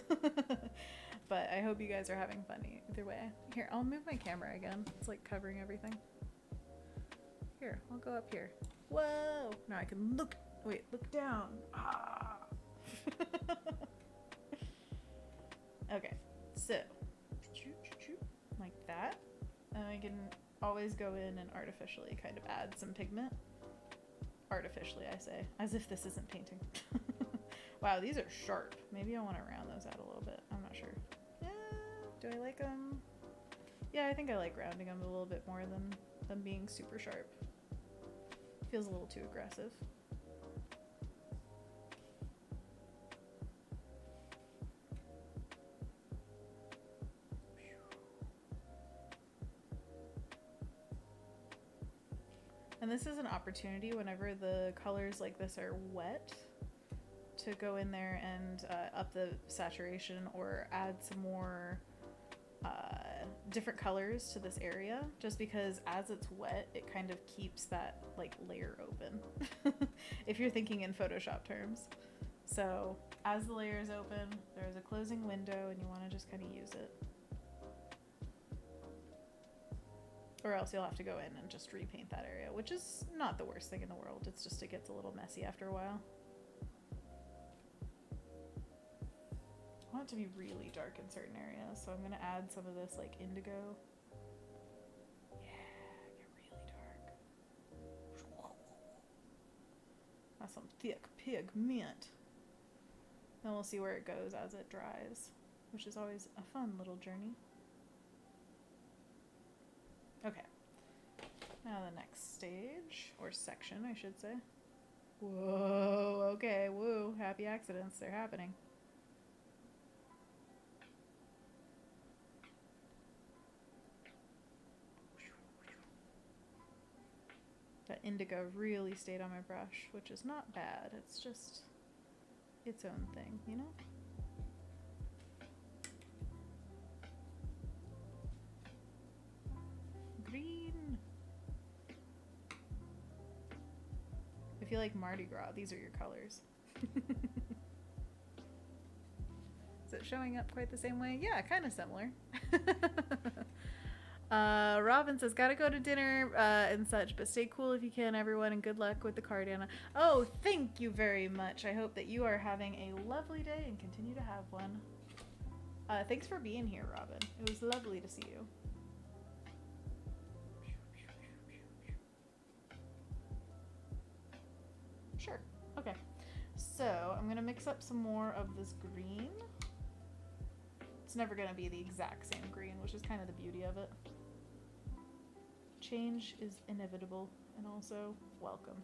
But I hope you guys are having fun either way. Here, I'll move my camera again. It's like covering everything. Here, I'll go up here. Whoa! Now I can look. Wait, look down. Ah! Okay, so like that. And I can always go in and artificially kind of add some pigment. Artificially, I say, as if this isn't painting. Wow, these are sharp. Maybe I want to round those out a little bit. I'm not sure. Do I like them? Yeah, I think I like rounding them a little bit more than them being super sharp. Feels a little too aggressive. And this is an opportunity whenever the colors like this are wet to go in there and up the saturation or add some more different colors to this area, just because as it's wet it kind of keeps that like layer open if you're thinking in Photoshop terms. So as the layer is open, there's a closing window and you want to just kind of use it. Or else you'll have to go in and just repaint that area, which is not the worst thing in the world. It's just it gets a little messy after a while. I want it to be really dark in certain areas, so I'm going to add some of this like indigo. Yeah, get really dark. That's some thick pigment. Then we'll see where it goes as it dries, which is always a fun little journey. Okay, now the next stage, or section I should say. Whoa, okay, woo, happy accidents, they're happening. That indigo really stayed on my brush, which is not bad, it's just its own thing, you know? Green. I feel like Mardi Gras, these are your colors. Is it showing up quite the same way? Yeah, kind of similar. Robin says, gotta go to dinner and such, but stay cool if you can, everyone, and good luck with the card, Anna. Oh, thank you very much. I hope that you are having a lovely day and continue to have one. Thanks for being here, Robin. It was lovely to see you. Sure. Okay. So I'm gonna mix up some more of this green. It's never gonna be the exact same green, which is kind of the beauty of it. Change is inevitable and also welcome.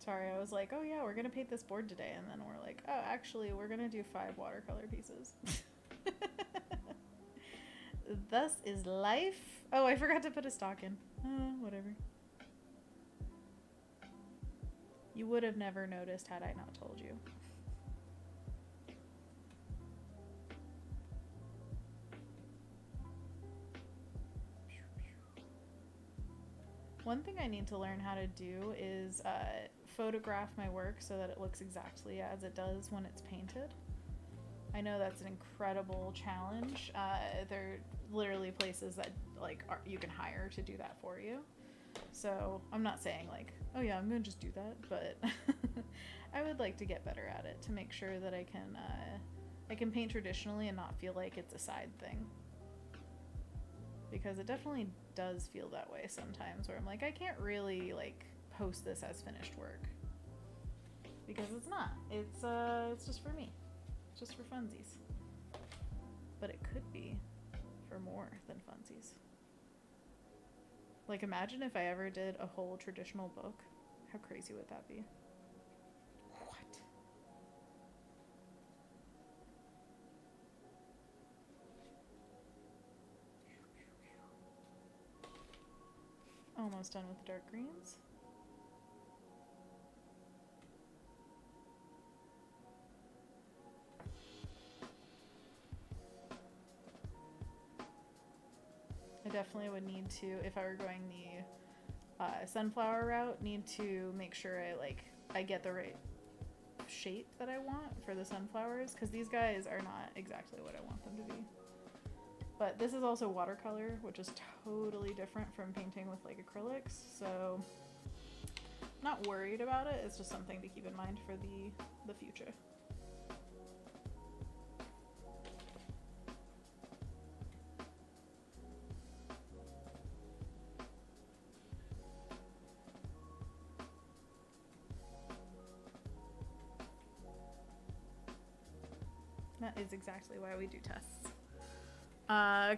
Sorry, I was like, oh yeah, we're gonna paint this board today, and then we're like, oh, actually, we're gonna do 5 watercolor pieces. Thus is life. Oh, I forgot to put a stock in. Whatever. You would have never noticed had I not told you. One thing I need to learn how to do is photograph my work so that it looks exactly as it does when it's painted. I know that's an incredible challenge. There are literally places that you can hire to do that for you. So I'm not saying like, oh yeah, I'm gonna just do that, but I would like to get better at it to make sure that I can paint traditionally and not feel like it's a side thing. Because it definitely does feel that way sometimes, where I'm like, I can't really like post this as finished work, because it's not. It's just for me. It's just for funsies. But it could be for more than funsies. Like, imagine if I ever did a whole traditional book. How crazy would that be? What? Almost done with the dark greens. I definitely would need to, if I were going the sunflower route, need to make sure I get the right shape that I want for the sunflowers, because these guys are not exactly what I want them to be. But this is also watercolor, which is totally different from painting with like acrylics, so I'm not worried about it. It's just something to keep in mind for the future. That is exactly why we do tests.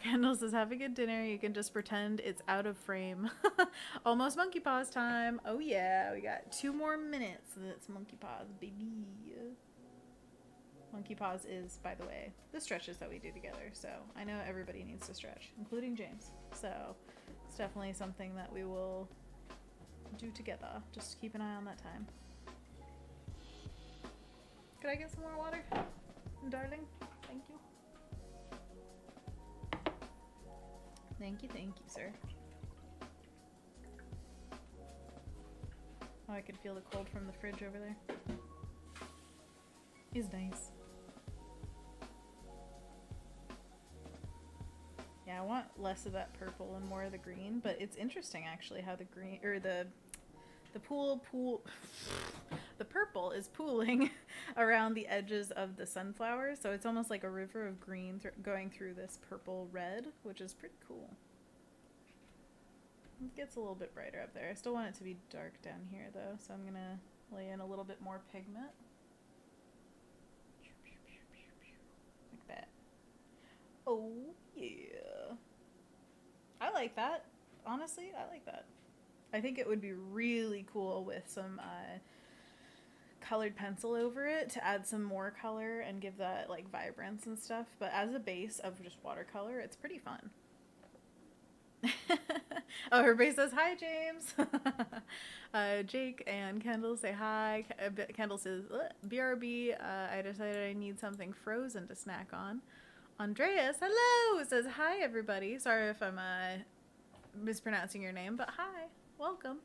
Kendall says, have a good dinner. You can just pretend it's out of frame. Almost monkey paws time. Oh yeah, we got 2 more minutes. That's monkey paws, baby. Monkey paws is, by the way, the stretches that we do together. So I know everybody needs to stretch, including James. So it's definitely something that we will do together. Just keep an eye on that time. Could I get some more water, darling? Thank you. Thank you, sir. Oh, I could feel the cold from the fridge over there. It's nice. Yeah, I want less of that purple and more of the green, but it's interesting actually how the green, or the purple is pooling around the edges of the sunflowers, so it's almost like a river of green going through this purple red, which is pretty cool. It gets a little bit brighter up there. I still want it to be dark down here though, so I'm gonna lay in a little bit more pigment. Like that. Oh yeah. I like that. Honestly, I like that. I think it would be really cool with some colored pencil over it to add some more color and give that like vibrance and stuff. But as a base of just watercolor, it's pretty fun. Oh, her base says, hi, James. Jake and Kendall say hi. Kendall says, BRB, I decided I need something frozen to snack on. Andreas, hello, says, hi, everybody. Sorry if I'm mispronouncing your name, but hi. Welcome.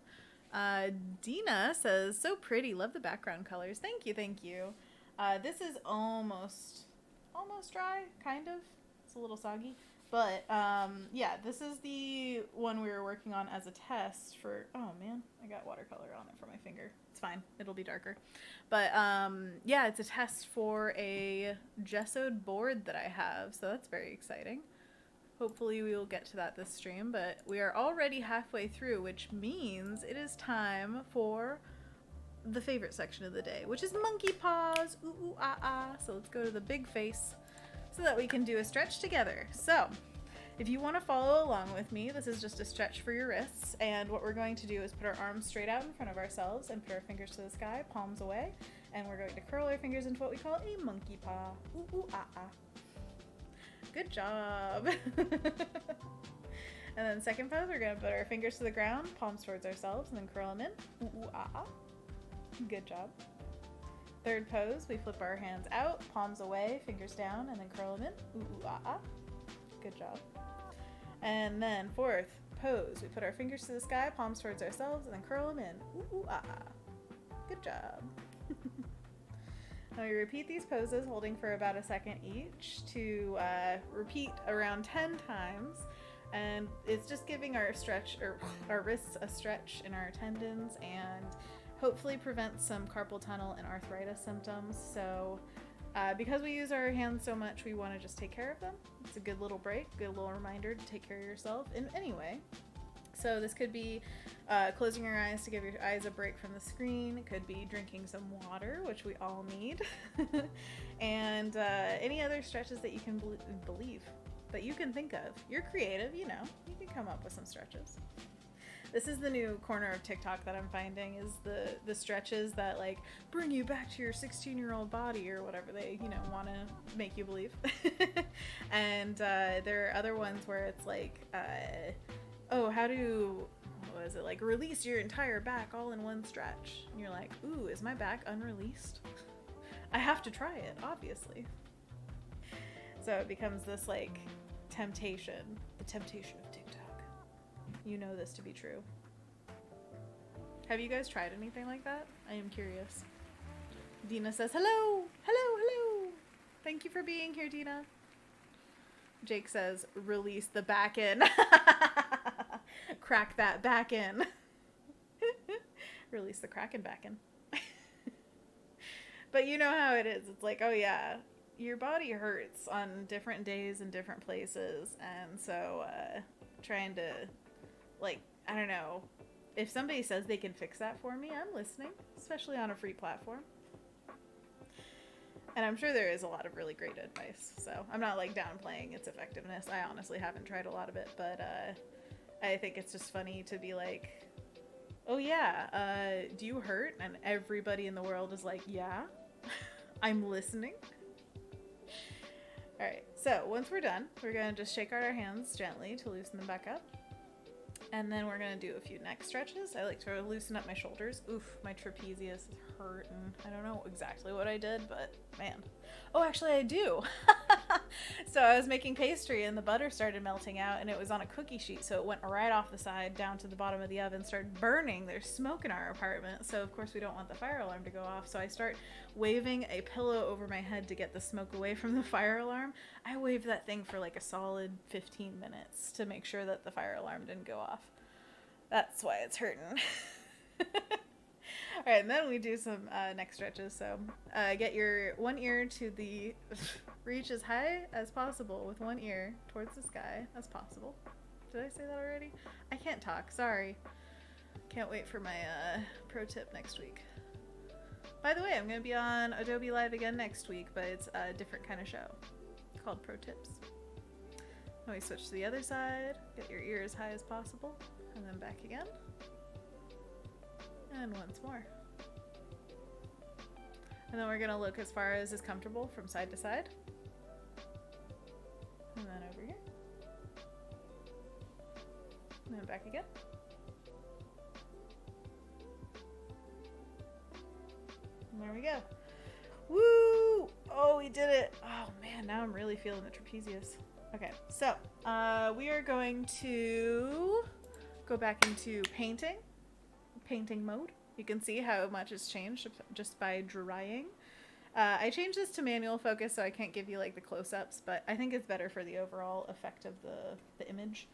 Dina says, so pretty. Love the background colors. Thank you, thank you. This is almost dry, kind of. It's a little soggy. But, yeah, this is the one we were working on as a test for... Oh, man. I got watercolor on it for my finger. It's fine. It'll be darker. But, yeah, it's a test for a gessoed board that I have. So that's very exciting. Hopefully we will get to that this stream, but we are already halfway through, which means it is time for the favorite section of the day, which is monkey paws. Ooh, ooh, ah, ah. So let's go to the big face so that we can do a stretch together. So If you want to follow along with me, this is just a stretch for your wrists, and what we're going to do is put our arms straight out in front of ourselves and put our fingers to the sky, palms away, and we're going to curl our fingers into what we call a monkey paw. Ooh, ooh, ah, ah. Good job. And then second pose, we're going to put our fingers to the ground, palms towards ourselves, and then curl them in. Ooh, ooh, ah, ah. Good job. Third pose, we flip our hands out, palms away, fingers down, and then curl them in. Ooh, ooh, ah, ah. Good job. And then fourth pose, we put our fingers to the sky, palms towards ourselves, and then curl them in. Ooh, ooh, ah, ah. Good job. Now we repeat these poses, holding for about a second each, to repeat around 10 times. And it's just giving our wrists a stretch in our tendons and hopefully prevent some carpal tunnel and arthritis symptoms. So because we use our hands so much, we want to just take care of them. It's a good little break, good little reminder to take care of yourself in any way. So this could be closing your eyes to give your eyes a break from the screen. It could be drinking some water, which we all need. And any other stretches that you can believe that you can think of. You're creative, you know, you can come up with some stretches. This is the new corner of TikTok that I'm finding, is the stretches that like bring you back to your 16-year-old body or whatever they, you know, want to make you believe. And there are other ones where it's like, oh, how to, what was it, like release your entire back all in one stretch. And you're like, ooh, is my back unreleased? I have to try it, obviously. So it becomes this like temptation, the temptation of TikTok. You know this to be true. Have you guys tried anything like that? I am curious. Dina says, hello, hello, hello. Thank you for being here, Dina. Jake says, release the back in. Crack that back in. Release the Kraken back in. But you know how it is. It's like, oh yeah, your body hurts on different days and different places. And so trying to, like, I don't know, if somebody says they can fix that for me, I'm listening, especially on a free platform. And I'm sure there is a lot of really great advice, so I'm not like downplaying its effectiveness. I honestly haven't tried a lot of it, but I think it's just funny to be like, oh yeah, do you hurt? And everybody in the world is like, yeah, I'm listening. All right, so once we're done, we're gonna just shake out our hands gently to loosen them back up. And then we're gonna do a few neck stretches. I like to loosen up my shoulders. Oof, my trapezius is hurting. I don't know exactly what I did, but man. Oh, actually I do. So I was making pastry and the butter started melting out and it was on a cookie sheet. So it went right off the side down to the bottom of the oven, started burning. There's smoke in our apartment. So of course we don't want the fire alarm to go off. So I start waving a pillow over my head to get the smoke away from the fire alarm. I waved that thing for like a solid 15 minutes to make sure that the fire alarm didn't go off. That's why it's hurting. All right, and then we do some neck stretches. So get your one ear to the, reach as high as possible with one ear towards the sky as possible. Did I say that already? I can't talk, sorry. Can't wait for my pro tip next week. By the way, I'm going to be on Adobe Live again next week, but it's a different kind of show called Pro Tips. Now we switch to the other side, get your ear as high as possible, and then back again. And once more. And then we're going to look as far as is comfortable from side to side. And then over here. And then back again. And there we go. Woo! Oh, we did it. Oh man, now I'm really feeling the trapezius. Okay, so we are going to go back into painting mode. You can see how much has changed just by drying. I changed this to manual focus so I can't give you like the close-ups, but I think it's better for the overall effect of the image.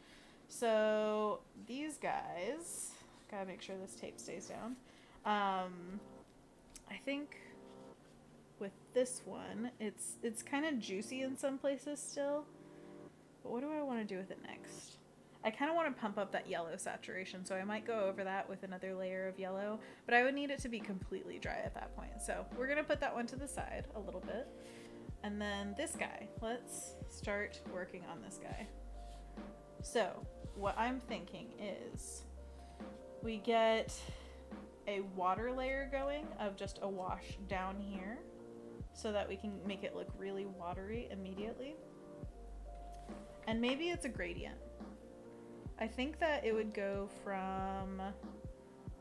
So these guys, gotta make sure this tape stays down. I think with this one, it's kind of juicy in some places still, but what do I want to do with it next? I kind of want to pump up that yellow saturation, so I might go over that with another layer of yellow, but I would need it to be completely dry at that point. So we're going to put that one to the side a little bit. And then this guy, let's start working on this guy. So what I'm thinking is we get a water layer going of just a wash down here so that we can make it look really watery immediately. And maybe it's a gradient. I think that it would go from,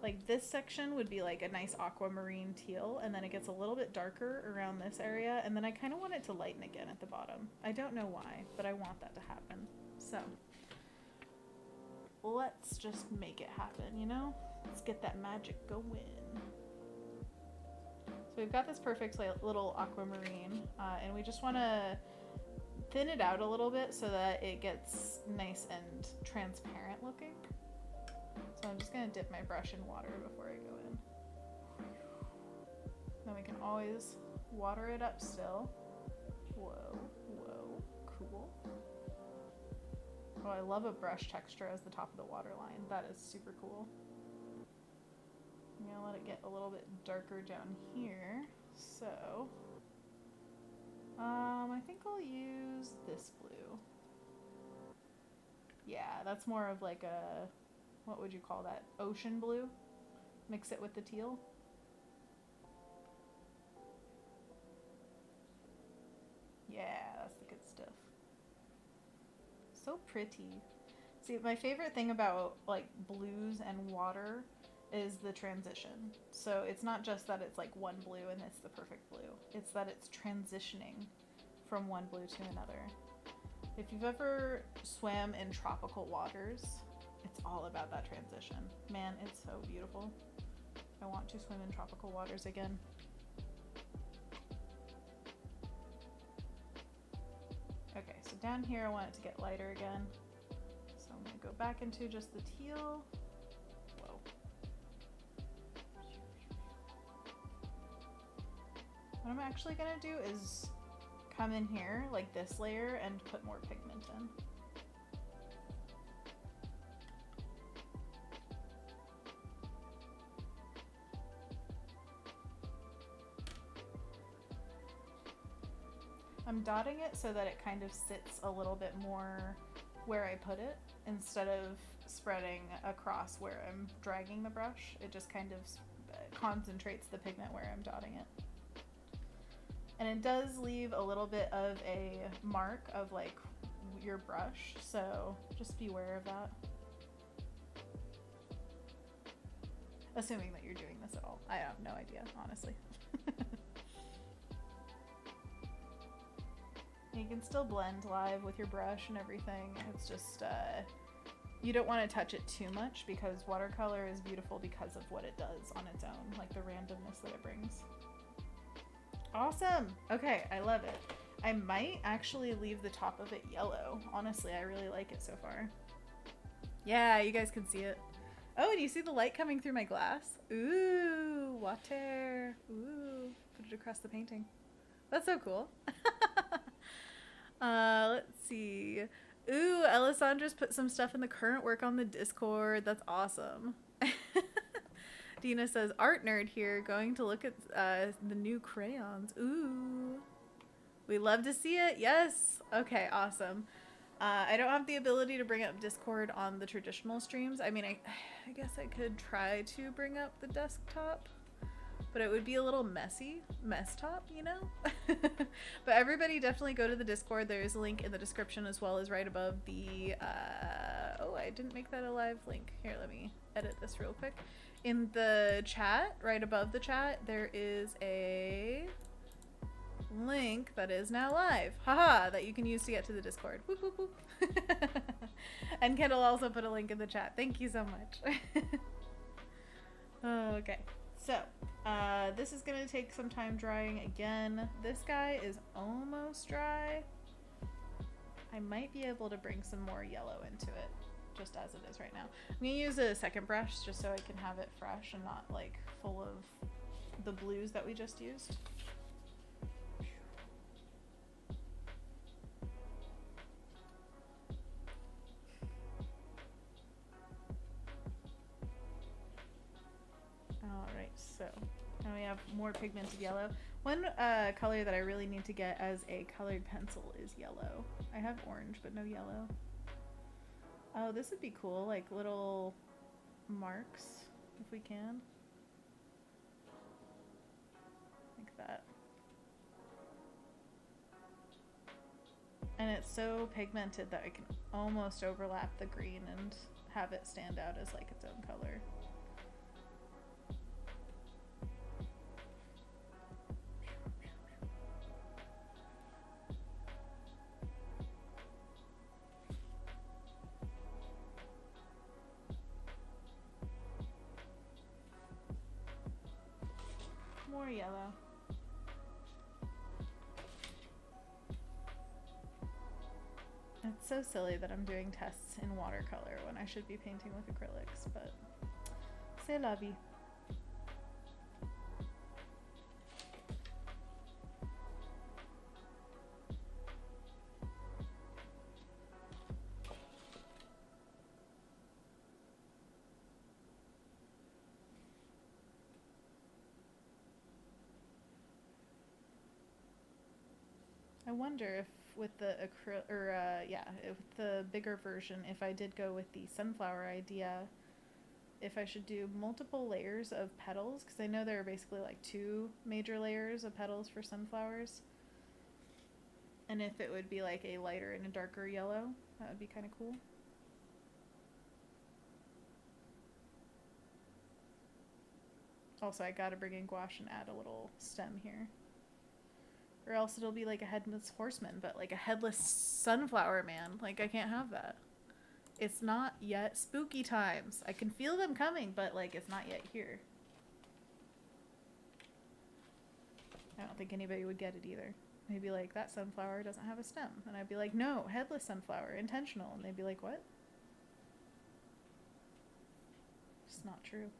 like, this section would be like a nice aquamarine teal, and then it gets a little bit darker around this area, and then I kind of want it to lighten again at the bottom. I don't know why, but I want that to happen. So let's just make it happen, you know? Let's get that magic going. So we've got this perfect little aquamarine, and we just want to thin it out a little bit so that it gets nice and transparent looking. So I'm just going to dip my brush in water before I go in. Then we can always water it up still. Whoa, whoa, cool. Oh, I love a brush texture as the top of the water line. That is super cool. I'm going to let it get a little bit darker down here. So I think I'll use this blue. Yeah, that's more of like a, what would you call that? Ocean blue? Mix it with the teal. Yeah, that's the good stuff. So pretty. See, my favorite thing about like blues and water is the transition. So it's not just that it's like one blue and it's the perfect blue. It's that it's transitioning from one blue to another. If you've ever swam in tropical waters, it's all about that transition. Man, it's so beautiful. I want to swim in tropical waters again. Okay, so down here I want it to get lighter again. So I'm going to go back into just the teal. Whoa. What I'm actually going to do is come in here, like this layer, and put more pigment in. I'm dotting it so that it kind of sits a little bit more where I put it instead of spreading across where I'm dragging the brush. It just kind of concentrates the pigment where I'm dotting it. And it does leave a little bit of a mark of like your brush, so just be aware of that. Assuming that you're doing this at all. I have no idea, honestly. You can still blend live with your brush and everything. It's just, you don't want to touch it too much because watercolor is beautiful because of what it does on its own, like the randomness that it brings. Awesome. Okay, I love it. I might actually leave the top of it yellow. Honestly, I really like it so far. Yeah, you guys can see it. Oh, and you see the light coming through my glass? Ooh, water. Ooh, put it across the painting. That's so cool. Let's see. Ooh, Alessandra's put some stuff in the current work on the Discord. That's awesome. Dina says, art nerd here, going to look at the new crayons. Ooh. We love to see it. Yes. Okay, awesome. I don't have the ability to bring up Discord on the traditional streams. I mean, I guess I could try to bring up the desktop, but it would be a little messy. Mess-top, you know? But everybody definitely go to the Discord. There's a link in the description as well as right above the... oh, I didn't make that a live link. Here, let me edit this real quick. In the chat, right above the chat, there is a link that is now live. Haha, that you can use to get to the Discord. Whoop, whoop, whoop. And Kendall also put a link in the chat. Thank you so much. Okay, so this is gonna take some time drying again. This guy is almost dry. I might be able to bring some more yellow into it, just as it is right now. I'm gonna use a second brush just so I can have it fresh and not like full of the blues that we just used. Alright, so now we have more pigmented yellow. One color that I really need to get as a colored pencil is yellow. I have orange, but no yellow. Oh, this would be cool. Like little marks, if we can. Like that. And it's so pigmented that I can almost overlap the green and have it stand out as like its own color. More yellow. It's so silly that I'm doing tests in watercolor when I should be painting with acrylics, but c'est la vie. I wonder if with the with the bigger version, if I did go with the sunflower idea, if I should do multiple layers of petals, because I know there are basically like 2 major layers of petals for sunflowers. And if it would be like a lighter and a darker yellow, that would be kind of cool. Also, I gotta bring in gouache and add a little stem here. Or else it'll be like a headless horseman, but like a headless sunflower man. Like, I can't have that. It's not yet spooky times. I can feel them coming, but like, it's not yet here. I don't think anybody would get it either. They'd be like, that sunflower doesn't have a stem. And I'd be like, no, headless sunflower, intentional. And they'd be like, what? It's not true.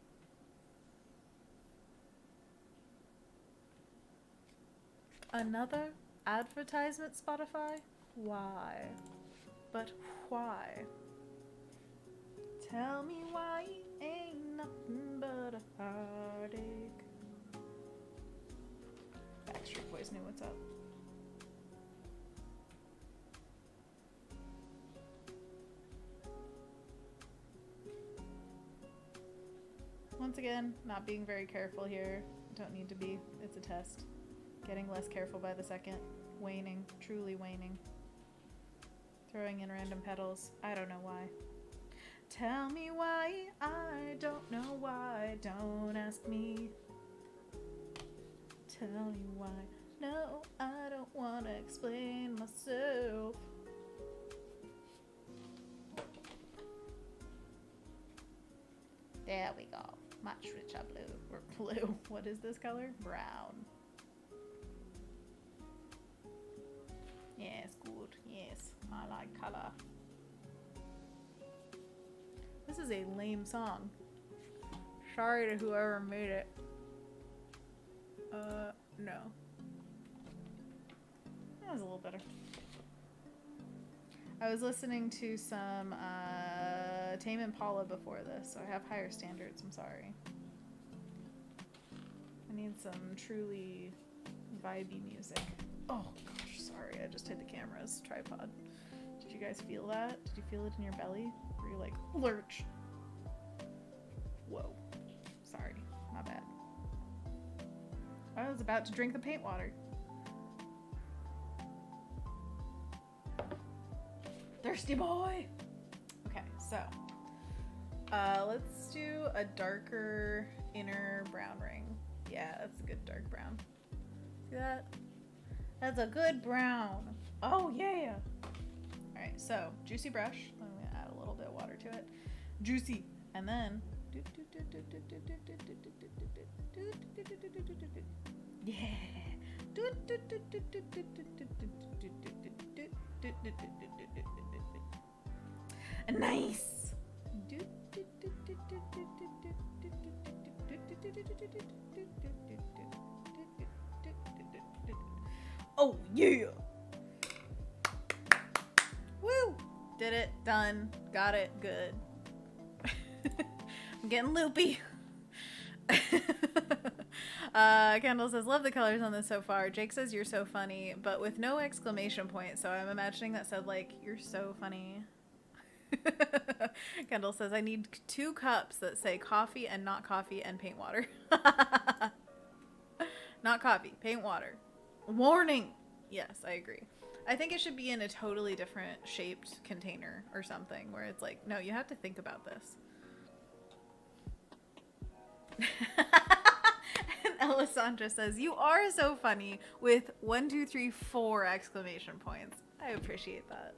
Another advertisement, Spotify? Why? But why? Tell me why it ain't nothing but a heartache. Backstreet Boys knew what's up. Once again, not being very careful here. Don't need to be. It's a test. Getting less careful by the second. Waning. Truly waning. Throwing in random petals. I don't know why. Tell me why. I don't know why. Don't ask me. Tell me why. No, I don't want to explain myself. There we go. Much richer blue. Or blue. What is this color? Brown. Yes, good. Yes, I like color. This is a lame song. Sorry to whoever made it. No. That was a little better. I was listening to some Tame Impala before this, so I have higher standards. I'm sorry. I need some truly vibey music. Oh gosh, sorry, I just hit the camera's tripod. Did you guys feel that? Did you feel it in your belly? Were you like, lurch? Whoa. Sorry, my bad. I was about to drink the paint water. Thirsty boy! Okay, so let's do a darker inner brown ring. Yeah, that's a good dark brown. See that? That's a good brown. Oh yeah! Alright, so juicy brush. I'm gonna add a little bit of water to it. Juicy. And then yeah. Nice. Oh yeah. Woo. Did it. Done. Got it. Good. I'm getting loopy. Kendall says, love the colors on this so far. Jake says, you're so funny, but with no exclamation point, so I'm imagining that said, like, you're so funny. Kendall says, I need 2 cups that say coffee and not coffee and paint water. Not coffee, paint water. Warning! Yes, I agree. I think it should be in a totally different shaped container or something where it's like, no, you have to think about this. And Alessandra says, you are so funny with 1, 2, 3, 4 exclamation points. I appreciate that.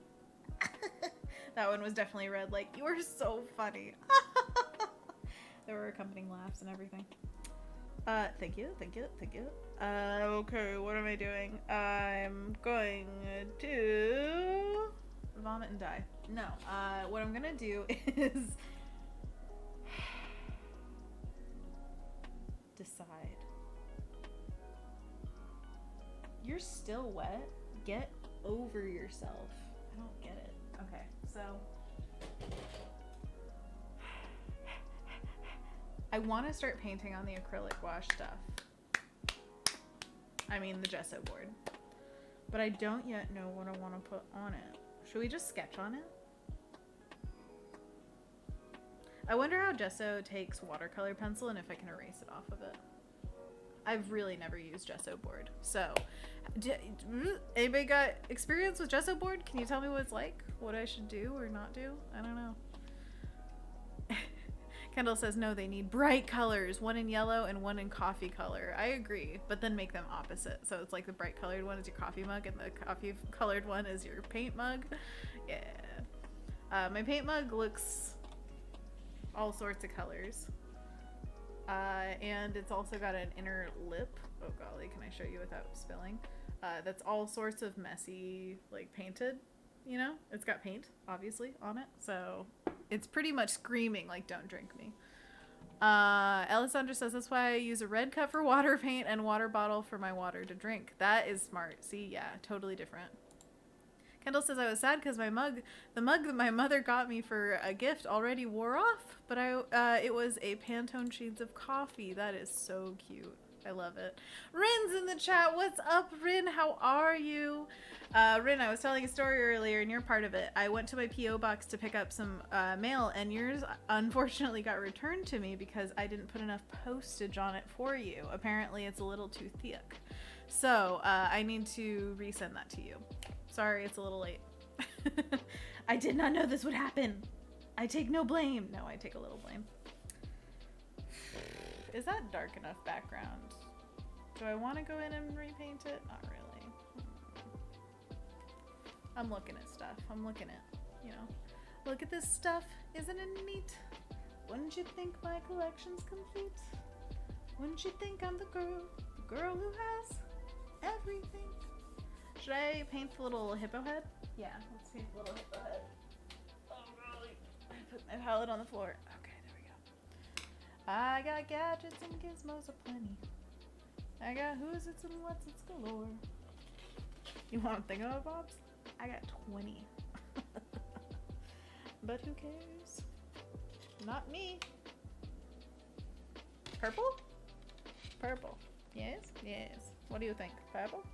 That one was definitely read like, you are so funny. There were accompanying laughs and everything. Thank you. Okay, what am I doing? I'm going to vomit and die. No, what I'm gonna do is decide. You're still wet? Get over yourself. I don't get it. Okay, so I want to start painting on the acrylic wash stuff. I mean the gesso board. But I don't yet know what I want to put on it. Should we just sketch on it? I wonder how gesso takes watercolor pencil and if I can erase it off of it. I've really never used gesso board. So, anybody got experience with gesso board? Can you tell me what it's like? What I should do or not do? I don't know. Kendall says, no, they need bright colors. 1 in yellow and 1 in coffee color. I agree, but then make them opposite. So it's like the bright colored one is your coffee mug and the coffee colored one is your paint mug. Yeah. My paint mug looks all sorts of colors. And it's also got an inner lip. Oh golly, can I show you without spilling? That's all sorts of messy, like painted, you know? It's got paint, obviously, on it. So it's pretty much screaming like, don't drink me. Alessandra says, that's why I use a red cup for water paint and water bottle for my water to drink. That is smart. See, yeah, totally different. Kendall says, I was sad because the mug that my mother got me for a gift already wore off, but it was a Pantone Shades of Coffee. That is so cute. I love it. Rin's in the chat. What's up, Rin? How are you? Rin, I was telling a story earlier, and you're part of it. I went to my P.O. box to pick up some mail, and yours unfortunately got returned to me because I didn't put enough postage on it for you. Apparently, it's a little too thick. So, I need to resend that to you. Sorry, it's a little late. I did not know this would happen. I take no blame. No, I take a little blame. Is that dark enough background? Do I want to go in and repaint it? Not really. I'm looking at stuff. I'm looking at, you know. Look at this stuff. Isn't it neat? Wouldn't you think my collection's complete? Wouldn't you think I'm the girl who has everything? Should I paint the little hippo head? Yeah, let's paint the little hippo head. Oh, golly. I put my palette on the floor. Okay, there we go. I got gadgets and gizmos aplenty. I got who's it's and what's it's galore. You want to think about Bob's? I got 20. But who cares? Not me. Purple? Purple. Yes? Yes. What do you think? Purple?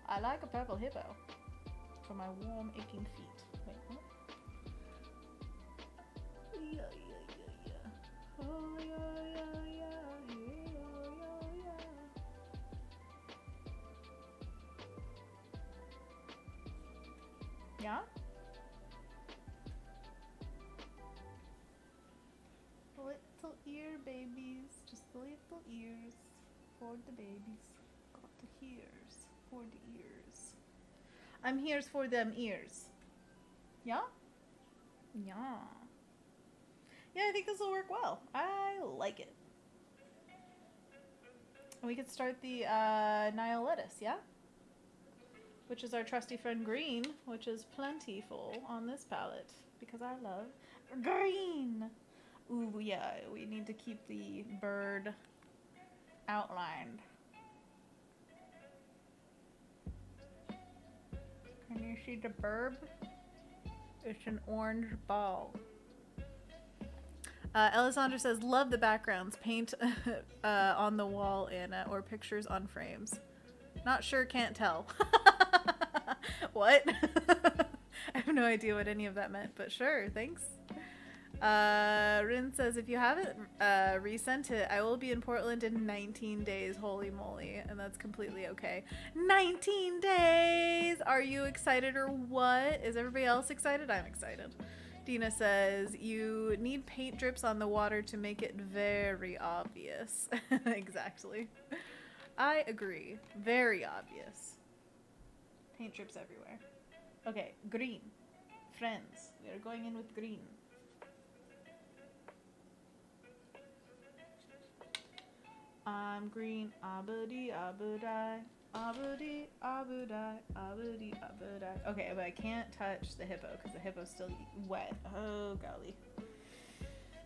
I like a purple hippo for my warm, aching feet. Wait, what? Yeah. Oh, yeah. Yeah? Little ear babies. Just little ears for the babies. Got the ears. For the ears. I'm here for them ears. Yeah? Yeah. Yeah, I think this will work well. I like it. And we could start the Nile lettuce, yeah? Which is our trusty friend green, which is plentiful on this palette. Because I love green. Ooh, yeah, we need to keep the bird outlined. Can you see the burb? It's an orange ball. Alessandra says, love the backgrounds. Paint on the wall, Anna, or pictures on frames. Not sure, can't tell. What? I have no idea what any of that meant, but sure, thanks. Rin says, if you haven't resent it, I will be in Portland in 19 days. Holy moly. And that's completely okay. 19 days! Are you excited or what? Is everybody else excited? I'm excited. Dina says, you need paint drips on the water to make it very obvious. Exactly. I agree. Very obvious. Paint drips everywhere. Okay, green. Friends. We are going in with green. I'm green, abadi, abudai, abudi, abudai, abudi, abudai. Okay, but I can't touch the hippo because the hippo's still wet. Oh, golly.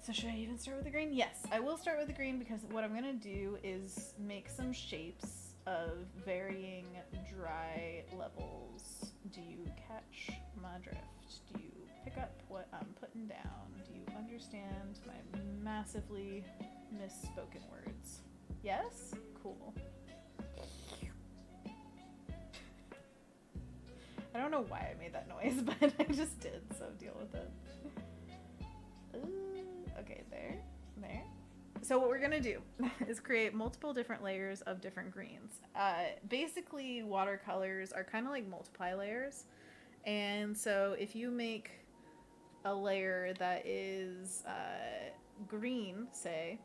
So should I even start with the green? Yes, I will start with the green because what I'm going to do is make some shapes of varying dry levels. Do you catch my drift? Do you pick up what I'm putting down? Do you understand my massively misspoken words? Yes? Cool. I don't know why I made that noise, but I just did, so deal with it. Okay, there. So what we're gonna do is create multiple different layers of different greens. Basically, watercolors are kind of like multiply layers. And so if you make a layer that is green, say,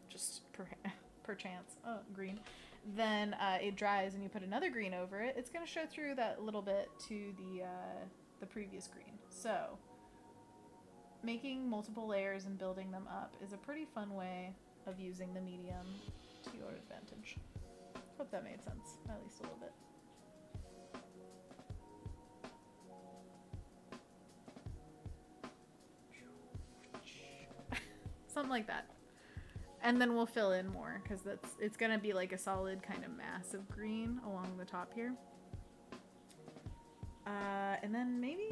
just perchance, green, then it dries and you put another green over it, it's going to show through that little bit to the previous green. So making multiple layers and building them up is a pretty fun way of using the medium to your advantage. Hope that made sense, at least a little bit. Something like that. And then we'll fill in more because it's gonna be like a solid kind of mass of green along the top here. And then maybe,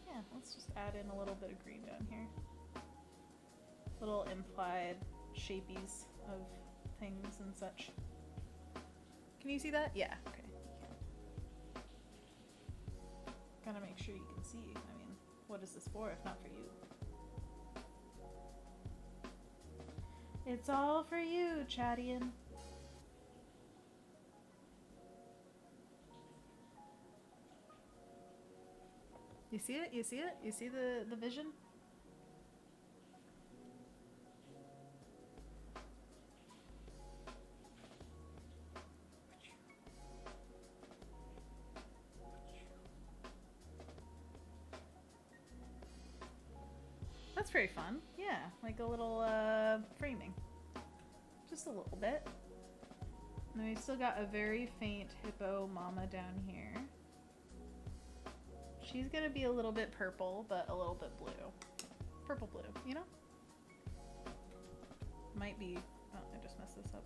yeah, let's just add in a little bit of green down here. Little implied shapies of things and such. Can you see that? Yeah, okay. Gotta make sure you can see. I mean, what is this for if not for you? It's all for you, Chadian. You see it? You see it? You see the vision? That's very fun. Yeah, like a little framing. Just a little bit. And then we still got a very faint hippo mama down here. She's gonna be a little bit purple, but a little bit blue. Purple blue, you know? Might be, oh, I just messed this up.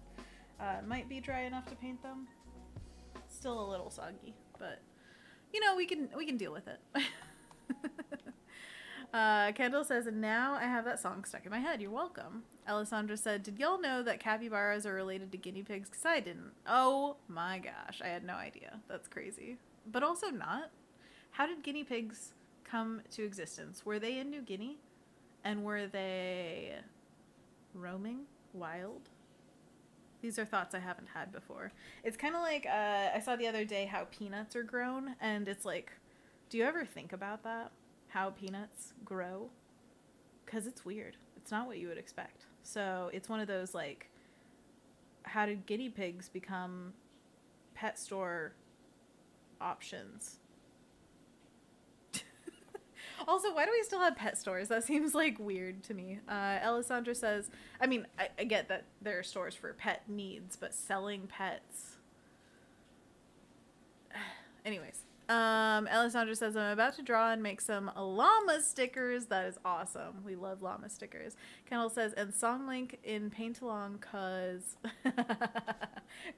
Might be dry enough to paint them. Still a little soggy, but you know, we can deal with it. Kendall says, and now I have that song stuck in my head. You're welcome. Alessandra said, did y'all know that capybaras are related to guinea pigs? Because I didn't. Oh my gosh, I had no idea. That's crazy. But also not. How did guinea pigs come to existence? Were they in New Guinea? And were they roaming wild? These are thoughts I haven't had before. It's kind of like, I saw the other day how peanuts are grown. And it's like, do you ever think about that? How peanuts grow? Because it's weird. It's not what you would expect. So it's one of those like, how did guinea pigs become pet store options? Also, why do we still have pet stores? That seems like weird to me. Alessandra says, I mean, I get that there are stores for pet needs, but selling pets. Anyways. Alessandra says, I'm about to draw and make some llama stickers. That is awesome. We love llama stickers. Kendall says, and song link in paint along cause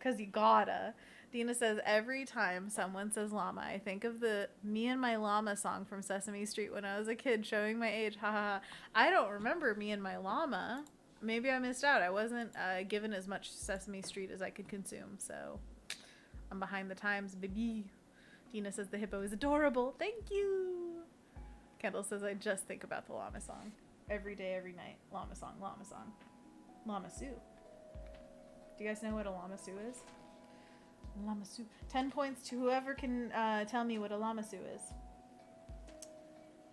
you gotta. Dina says, every time someone says llama, I think of the Me and My Llama song from Sesame Street when I was a kid, showing my age. Ha ha ha. I don't remember Me and My Llama. Maybe I missed out. I wasn't given as much Sesame Street as I could consume, so I'm behind the times, baby. Dina says the hippo is adorable. Thank you. Kendall says I just think about the llama song. Every day, every night. Llama song, llama song. Llama Sue. Do you guys know what a llama Sue is? Llama Sue. 10 points to whoever can tell me what a llama Sue is.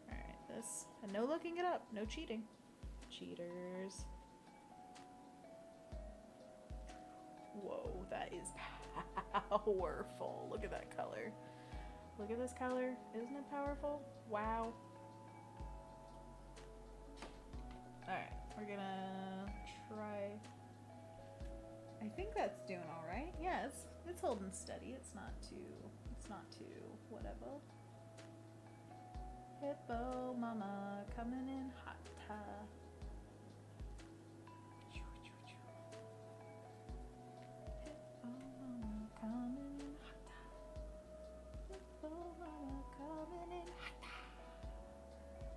Alright, this. And no looking it up. No cheating. Cheaters. Whoa, that is powerful. Look at that color. Look at this color. Isn't it powerful? Wow. Alright, we're gonna try. I think that's doing alright. Yeah, it's holding steady. It's not too whatever. Hippo mama coming in hot.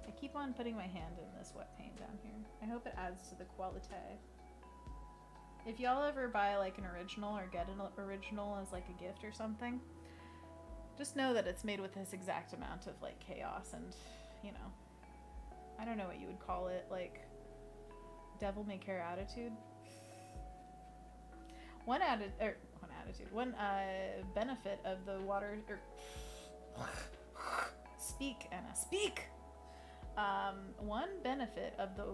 I keep on putting my hand in this wet paint down here. I hope it adds to the quality. If y'all ever buy like an original or get an original as like a gift or something, just know that it's made with this exact amount of like chaos and, you know, I don't know what you would call it, like devil may care attitude. One benefit of the water, speak, Anna, speak! One benefit of the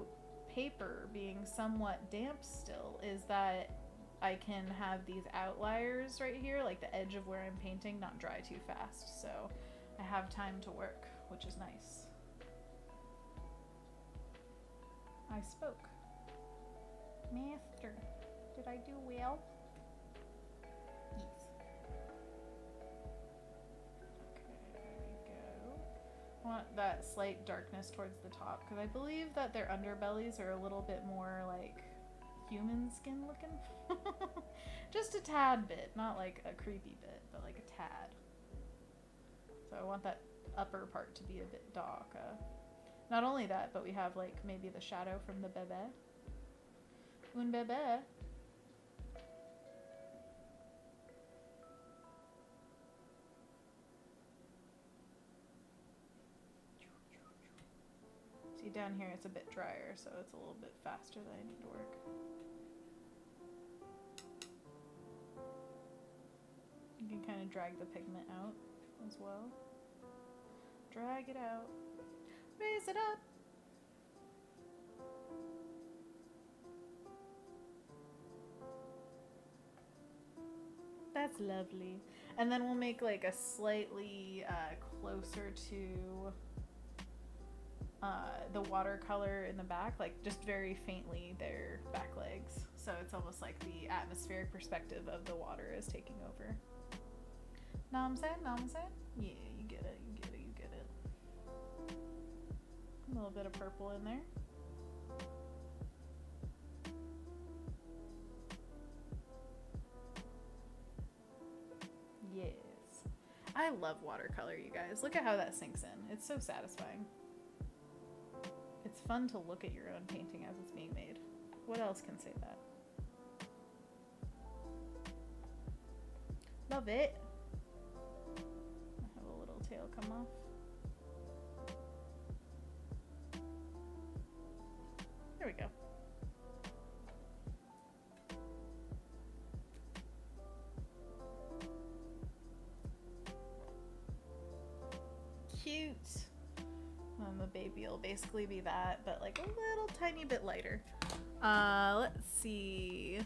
paper being somewhat damp still is that I can have these outliers right here, like the edge of where I'm painting, not dry too fast, so I have time to work, which is nice. I spoke. Master, did I do well? Yes. Okay, there we go. I want that slight darkness towards the top, because I believe that their underbellies are a little bit more like human skin looking. Just a tad bit, not like a creepy bit, but like a tad. So I want that upper part to be a bit dark. Not only that, but we have like maybe the shadow from the bébé. Un bébé. See, down here it's a bit drier, so it's a little bit faster that I need to work. You can kind of drag the pigment out as well. Drag it out. Raise it up. That's lovely. And then we'll make like a slightly closer to the watercolor in the back, like just very faintly their back legs. So it's almost like the atmospheric perspective of the water is taking over. Know what I'm saying? Know what I'm saying? Yeah, you get it, you get it, you get it. A little bit of purple in there. Yes. I love watercolor, you guys. Look at how that sinks in. It's so satisfying. It's fun to look at your own painting as it's being made. What else can say that? Love it. I have a little tail come off. There we go. Cute. And the baby will basically be that, but like a little tiny bit lighter. Let's see.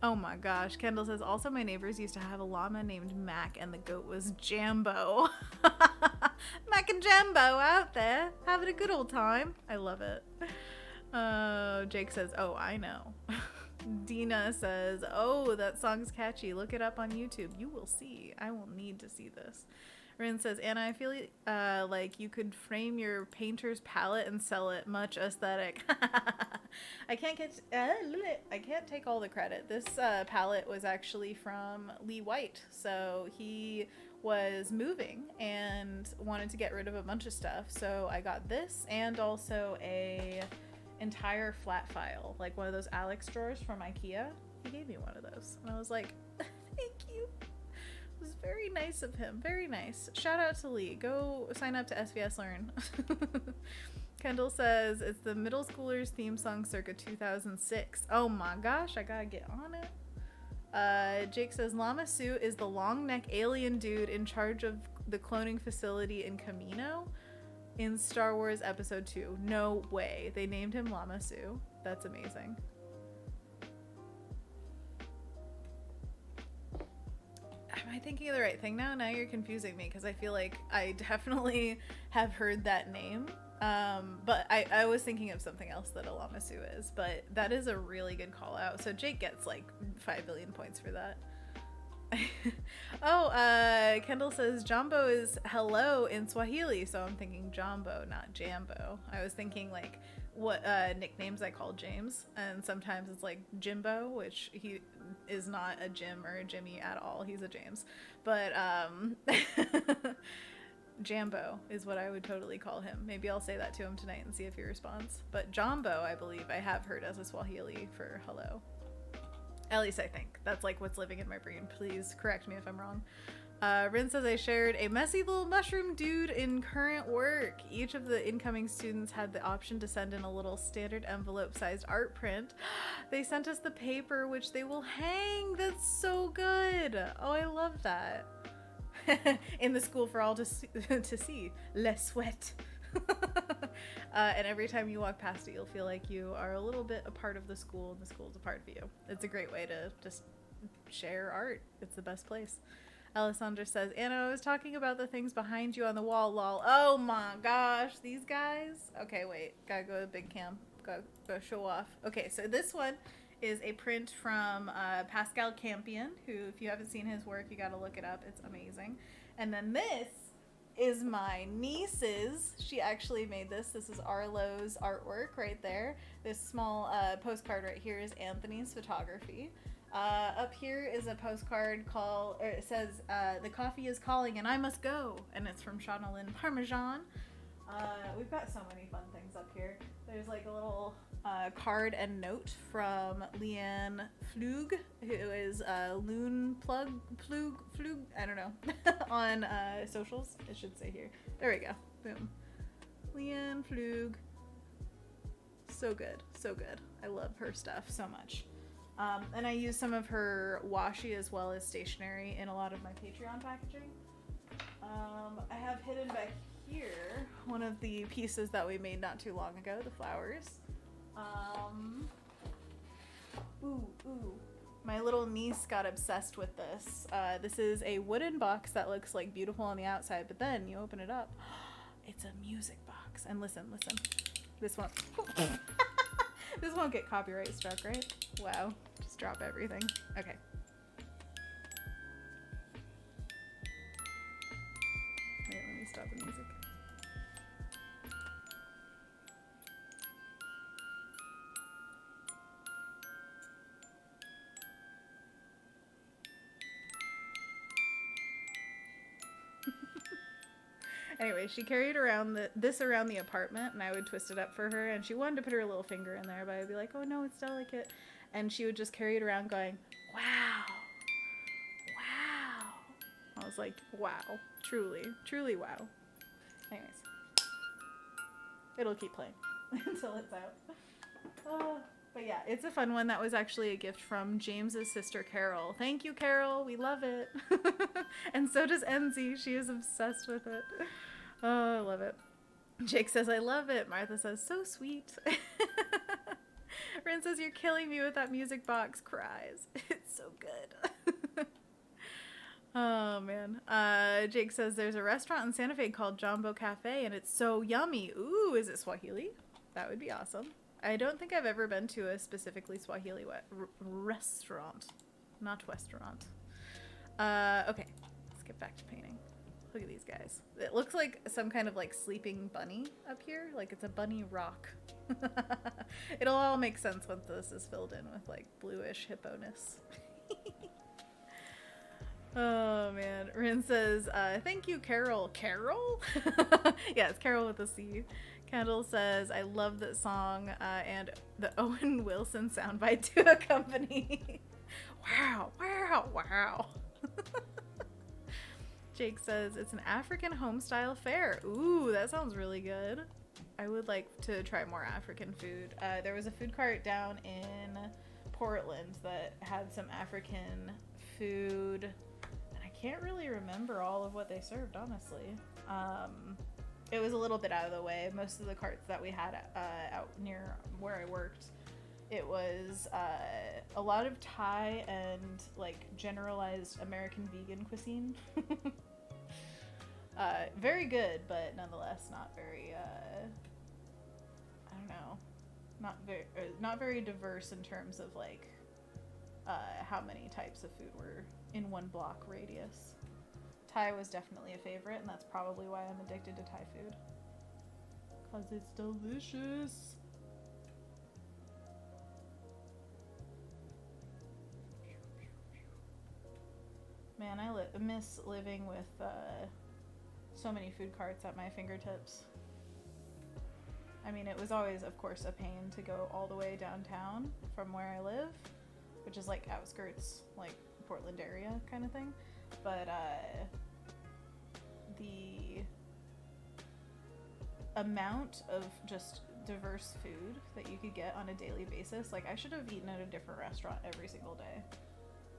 Oh my gosh. Kendall says, also my neighbors used to have a llama named Mac and the goat was Jambo. Mac and Jambo out there having a good old time. I love it. Jake says, oh, I know. Dina says, oh, that song's catchy. Look it up on YouTube. You will see. I will need to see this. Rin says, Anna, I feel like you could frame your painter's palette and sell it. Much aesthetic. I can't take all the credit. This palette was actually from Lee White. So he was moving and wanted to get rid of a bunch of stuff. So I got this and also a entire flat file, like one of those Alex drawers from IKEA. He gave me one of those. And I was like, thank you. It was very nice of him. Very nice. Shout out to Lee. Go sign up to SVS Learn. Kendall says, it's the middle schoolers theme song circa 2006. Oh my gosh, I gotta get on it. Jake says, Lama Su is the long neck alien dude in charge of the cloning facility in Camino in Star Wars Episode 2. No way. They named him Lama Su. That's amazing. Am I thinking of the right thing now? Now you're confusing me because I feel like I definitely have heard that name. But I was thinking of something else that a Lama Su is, but that is a really good call out. So Jake gets like 5 billion points for that. Kendall says Jambo is hello in Swahili, so I'm thinking Jambo, not Jambo. I was thinking like what nicknames I call James, and sometimes it's like Jimbo, which he is not a Jim or a Jimmy at all. He's a James, but Jambo is what I would totally call him. Maybe I'll say that to him tonight and see if he responds. But Jambo, I believe I have heard as a Swahili for hello. At least I think. That's like what's living in my brain. Please correct me if I'm wrong. Rin says, I shared a messy little mushroom dude in current work. Each of the incoming students had the option to send in a little standard envelope sized art print. They sent us the paper, which they will hang. That's so good. Oh, I love that. In the school for all to see. Les sweat. And every time you walk past it, you'll feel like you are a little bit a part of the school and the school's a part of you. It's a great way to just share art. It's the best place. Alessandra says, Anna, I was talking about the things behind you on the wall, lol. Oh my gosh, these guys. Okay, wait, gotta go to big cam. Go show off. Okay, so this one is a print from Pascal Campion, who, if you haven't seen his work, you gotta look it up. It's amazing. And then this is my niece's. She actually made this. This is Arlo's artwork right there. This small postcard right here is Anthony's photography. Up here is a postcard it says, the coffee is calling and I must go. And it's from Shauna Lynn Parmesan. We've got so many fun things up here. There's like a little card and note from Leanne Flug, who is Loon Plug, I don't know, on socials. It should say here. There we go. Boom. Leanne Flug. So good. So good. I love her stuff so much. And I use some of her washi as well as stationery in a lot of my Patreon packaging. I have hidden back here one of the pieces that we made not too long ago, the flowers. My little niece got obsessed with this. This is a wooden box that looks like beautiful on the outside, but then you open it up, it's a music box. And listen. This one. This won't get copyright struck, right? Wow. Just drop everything. Okay. Wait, let me stop the music. Anyway, she carried around this around the apartment, and I would twist it up for her, and she wanted to put her little finger in there, but I'd be like, oh no, it's delicate. And she would just carry it around going, wow. I was like, wow. Truly wow. Anyways. It'll keep playing until it's out. But yeah, it's a fun one. That was actually a gift from James's sister, Carol. Thank you, Carol. We love it. And so does Enzi. She is obsessed with it. Oh, I love it. Jake says, I love it. Martha says, so sweet. Rin says, you're killing me with that music box. Cries. It's so good. Oh, man. Jake says, there's a restaurant in Santa Fe called Jumbo Cafe, and it's so yummy. Ooh, is it Swahili? That would be awesome. I don't think I've ever been to a specifically Swahili restaurant. Not restaurant. Okay, let's get back to painting. Look at these guys. It looks like some kind of like sleeping bunny up here. Like it's a bunny rock. It'll all make sense once this is filled in with like bluish hippo-ness. Oh man. Rin says, thank you, Carol. Carol? Yeah, it's Carol with a C. Kendall says, I love that song and the Owen Wilson soundbite to accompany. Wow, wow, wow. Jake says it's an African home-style fare. Ooh, that sounds really good. I would like to try more African food. There was a food cart down in Portland that had some African food, and I can't really remember all of what they served, honestly. It was a little bit out of the way. Most of the carts that we had out near where I worked, it was a lot of Thai and like generalized American vegan cuisine. Very good, but nonetheless not very I don't know, not very diverse in terms of like how many types of food were in one block radius. Thai was definitely a favorite, and that's probably why I'm addicted to Thai food. 'Cause it's delicious. Man, I miss living with so many food carts at my fingertips. I mean, it was always, of course, a pain to go all the way downtown from where I live, which is like outskirts, like Portland area kind of thing. But the amount of just diverse food that you could get on a daily basis, like I should have eaten at a different restaurant every single day,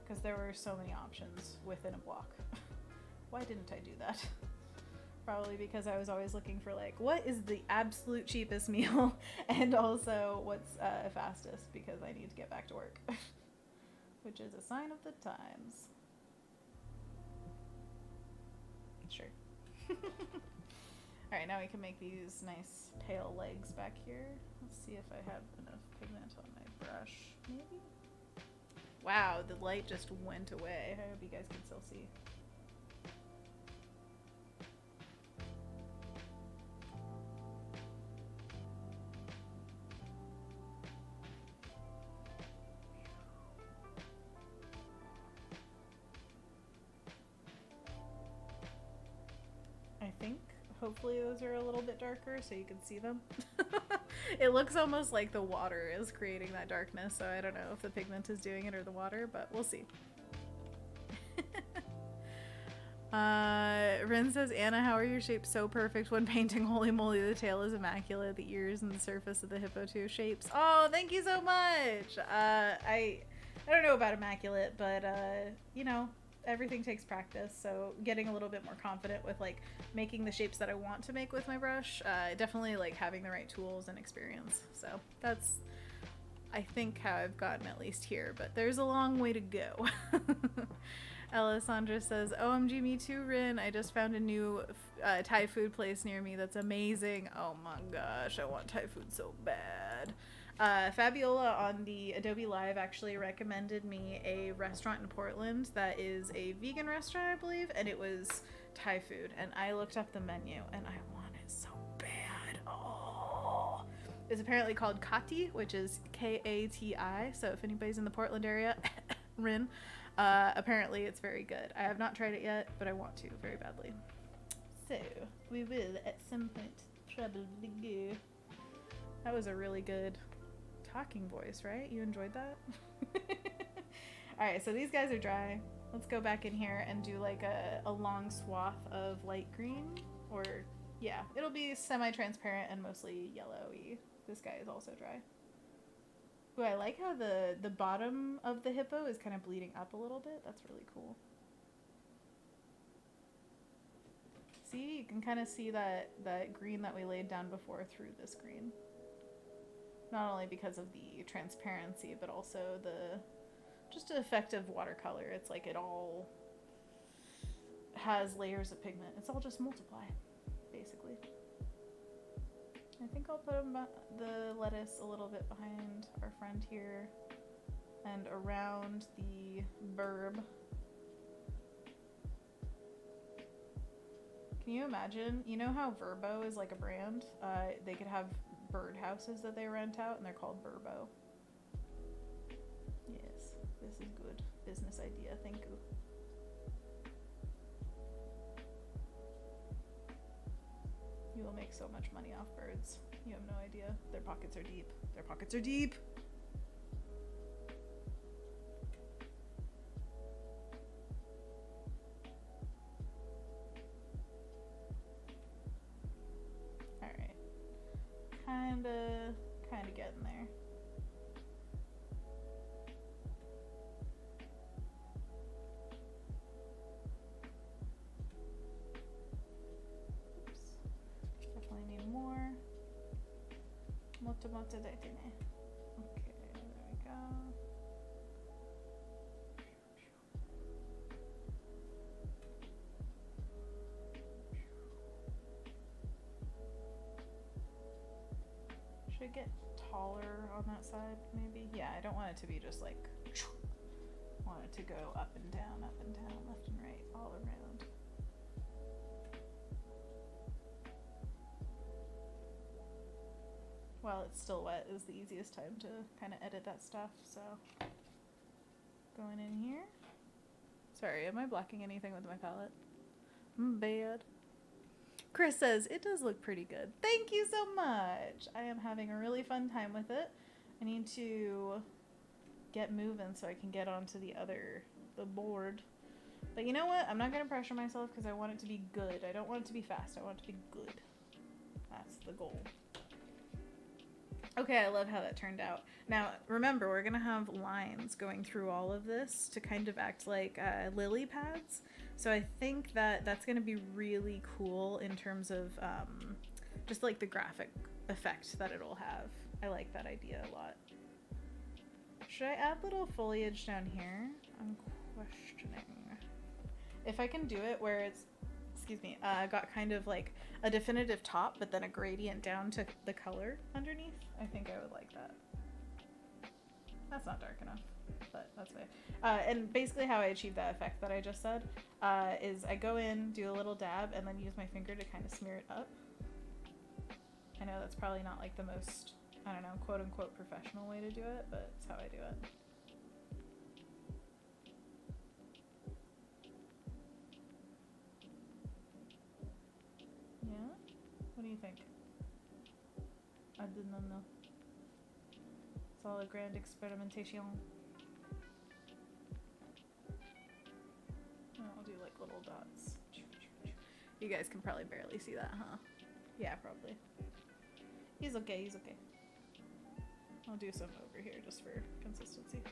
because there were so many options within a block. Why didn't I do that? Probably because I was always looking for like, what is the absolute cheapest meal, and also what's fastest, because I need to get back to work. Which is a sign of the times. Sure. Alright, now we can make these nice pale legs back here. Let's see if I have enough pigment on my brush. Maybe? Wow, the light just went away. I hope you guys can still see. I think hopefully those are a little bit darker so you can see them. It looks almost like the water is creating that darkness, so I don't know if the pigment is doing it or the water, but we'll see. Rin says, Anna, how are your shapes so perfect when painting? Holy moly, the tail is immaculate, the ears and the surface of the hippo too. Shapes. Oh, thank you so much. I don't know about immaculate, but you know, everything takes practice, so getting a little bit more confident with like making the shapes that I want to make with my brush, definitely like having the right tools and experience. So that's, I think, how I've gotten at least here, but there's a long way to go. Alessandra says, OMG, me too, Rin. I just found a new Thai food place near me that's amazing. Oh my gosh, I want Thai food so bad. Fabiola on the Adobe Live actually recommended me a restaurant in Portland that is a vegan restaurant, I believe, and it was Thai food. And I looked up the menu and I want it so bad. Oh, it's apparently called Kati, which is Kati. So if anybody's in the Portland area, Rin, apparently it's very good. I have not tried it yet, but I want to very badly. So we will at some point probably go. That was a really good talking voice, right? You enjoyed that? Alright, so these guys are dry. Let's go back in here and do like a long swath of light green. Or, yeah, it'll be semi-transparent and mostly yellowy. This guy is also dry. Ooh, I like how the bottom of the hippo is kind of bleeding up a little bit. That's really cool. See, you can kind of see that green that we laid down before through this green. Not only because of the transparency, but also the just effective watercolor. It's like it all has layers of pigment. It's all just multiply, basically. I think I'll put the lettuce a little bit behind our friend here and around the burb. Can you imagine? You know how Verbo is like a brand? They could have bird houses that they rent out, and they're called Verbo. Yes, this is good business idea. Thank you. You will make so much money off birds. You have no idea. Their pockets are deep. Their pockets are deep. kinda getting there. Oops. Definitely need more. Moto moto daite ne. Okay, there we go. Should I get taller on that side, maybe? Yeah, I don't want it to be just like, I want it to go up and down, left and right, all around. While it's still wet is the easiest time to kind of edit that stuff, so. Going in here. Sorry, am I blocking anything with my palette? Bad. Chris says, it does look pretty good. Thank you so much. I am having a really fun time with it. I need to get moving so I can get onto the board. But you know what? I'm not going to pressure myself because I want it to be good. I don't want it to be fast. I want it to be good. That's the goal. Okay, I love how that turned out. Now, remember, we're going to have lines going through all of this to kind of act like lily pads. So I think that that's going to be really cool in terms of just like the graphic effect that it'll have. I like that idea a lot. Should I add little foliage down here? I'm questioning. If I can do it where it's, got kind of like a definitive top, but then a gradient down to the color underneath, I think I would like that. That's not dark enough, but that's fine. And basically how I achieve that effect that I just said is I go in, do a little dab, and then use my finger to kind of smear it up. I know that's probably not like the most, I don't know, quote unquote professional way to do it, but it's how I do it. Yeah? What do you think? I did not know. It's all a grand experimentation. I'll do like little dots. You guys can probably barely see that, huh? Yeah, probably. He's okay, he's okay. I'll do some over here just for consistency.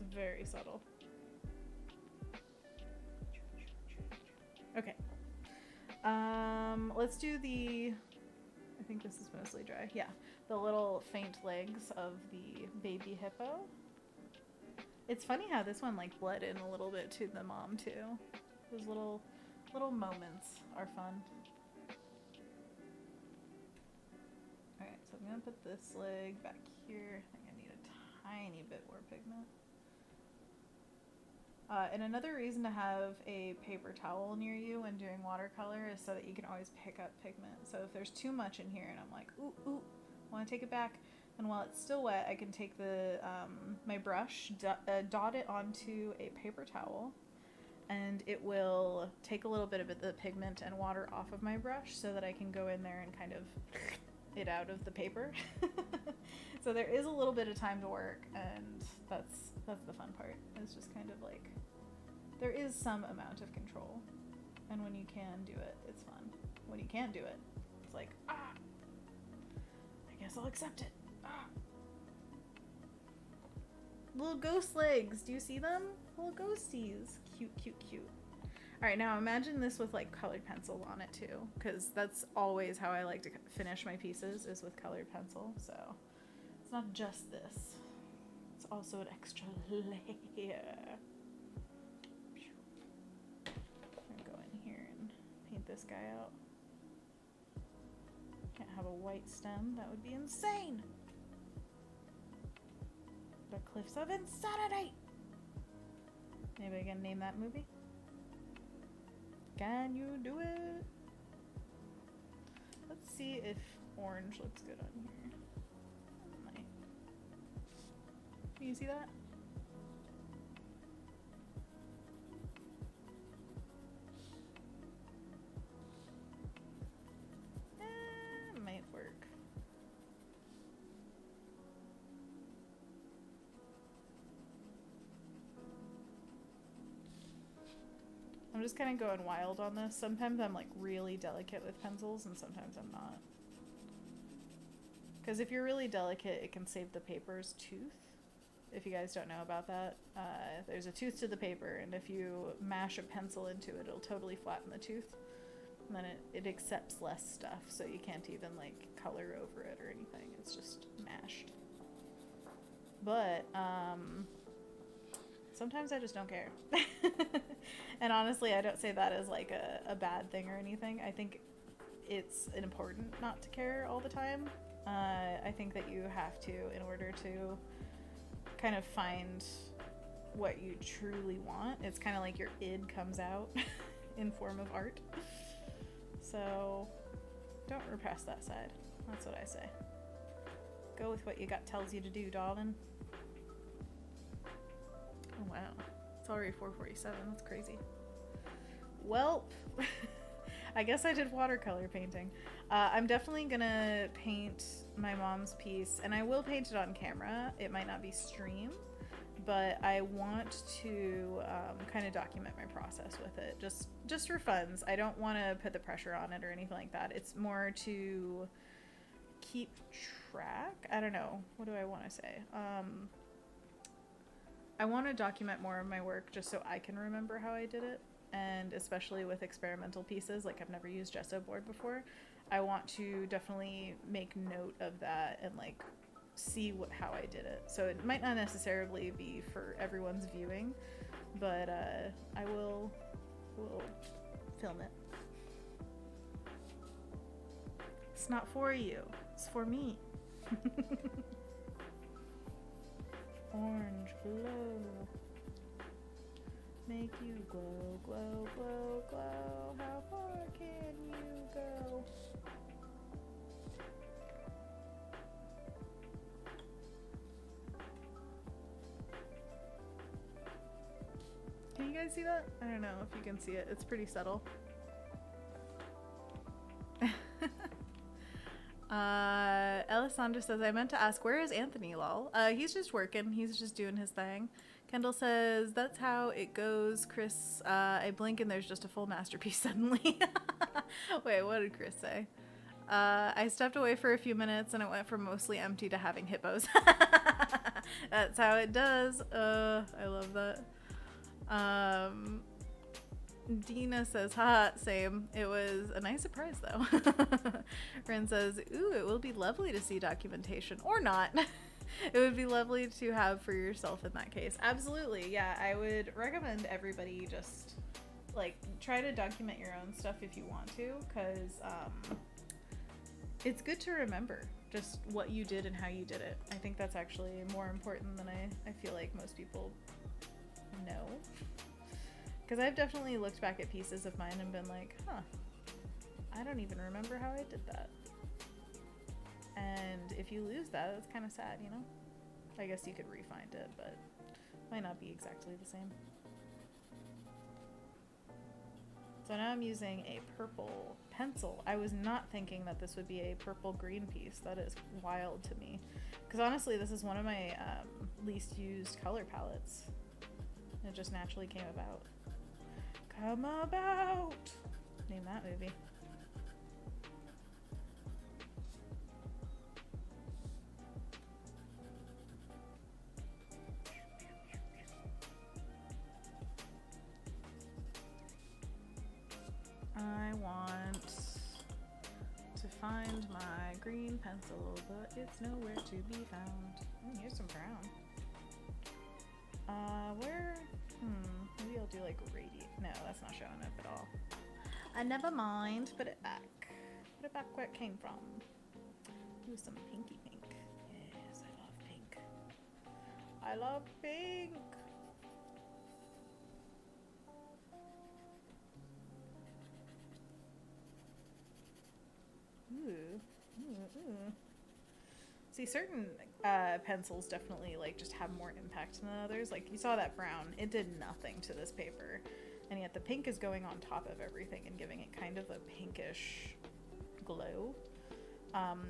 It's very subtle. Okay. Let's do the, I think this is mostly dry. Yeah, the little faint legs of the baby hippo. It's funny how this one like bled in a little bit to the mom too. Those little moments are fun. Alright, so I'm gonna put this leg back here. I think I need a tiny bit more pigment. And another reason to have a paper towel near you when doing watercolor is so that you can always pick up pigment. So if there's too much in here and I'm like, ooh, want to take it back, and while it's still wet, I can take the my brush, dot it onto a paper towel, and it will take a little bit of the pigment and water off of my brush so that I can go in there and kind of it out of the paper. So there is a little bit of time to work, and that's the fun part. It's just kind of like, there is some amount of control, and when you can do it, it's fun. When you can't do it, it's like, I guess I'll accept it. Little ghost legs, do you see them? Little ghosties. Cute, cute, cute. Alright, now imagine this with like colored pencil on it too, because that's always how I like to finish my pieces, is with colored pencil. So it's not just this, it's also an extra layer. I'm gonna go in here and paint this guy out. Can't have a white stem, that would be insane. The Cliffs of Insanity. Anybody gonna name that movie? Can you do it? Let's see if orange looks good on here. Can you see that? It might work. I'm just kind of going wild on this. Sometimes I'm like really delicate with pencils and sometimes I'm not. Because if you're really delicate, it can save the paper's tooth. If you guys don't know about that, there's a tooth to the paper, and if you mash a pencil into it, it'll totally flatten the tooth. And then it accepts less stuff, so you can't even like color over it or anything. It's just mashed. But sometimes I just don't care. And honestly, I don't say that as like a bad thing or anything. I think it's important not to care all the time. I think that you have to, in order to kind of find what you truly want. It's kind of like your id comes out in form of art. So don't repress that side. That's what I say. Go with what your gut tells you to do, darling. Oh wow, it's already 4:47. That's crazy. Welp. I guess I did watercolor painting. I'm definitely gonna paint my mom's piece, and I will paint it on camera. It might not be stream, but I want to kind of document my process with it, just for funs. I don't want to put the pressure on it or anything like that. It's more to keep track. I don't know. What do I want to say? I want to document more of my work just so I can remember how I did it. And especially with experimental pieces, like I've never used gesso board before, I want to definitely make note of that and like see how I did it. So it might not necessarily be for everyone's viewing, but I will film it. It's not for you, it's for me. Orange glow. Make you glow, glow, glow, glow. How far can you go? Can you guys see that? I don't know if you can see it. It's pretty subtle. Alessandra says, I meant to ask, where is Anthony, lol? He's just working. He's just doing his thing. Kendall says, that's how it goes, Chris. I blink and there's just a full masterpiece suddenly. Wait, what did Chris say? I stepped away for a few minutes and it went from mostly empty to having hippos. That's how it does. I love that. Dina says, ha, same. It was a nice surprise though. Ren says, ooh, it will be lovely to see documentation. Or not. It would be lovely to have for yourself in that case. Absolutely, yeah. I would recommend everybody just like try to document your own stuff if you want to, because it's good to remember just what you did and how you did it. I think that's actually more important than I feel like most people know. Because I've definitely looked back at pieces of mine and been like, huh, I don't even remember how I did that. And if you lose that, it's kind of sad, you know? I guess you could re-find it, but it might not be exactly the same. So now I'm using a purple pencil. I was not thinking that this would be a purple-green piece. That is wild to me. Because honestly, this is one of my least used color palettes. It just naturally came about. Come about! Name that movie. I want to find my green pencil, but it's nowhere to be found. Oh, here's some brown. Where? Maybe I'll do like radiant. No, that's not showing up at all. Never mind. Put it back. Put it back where it came from. Ooh, some pinky pink. Yes, I love pink. I love pink. Ooh. See, certain pencils definitely like just have more impact than others. Like you saw that brown, it did nothing to this paper, and yet the pink is going on top of everything and giving it kind of a pinkish glow.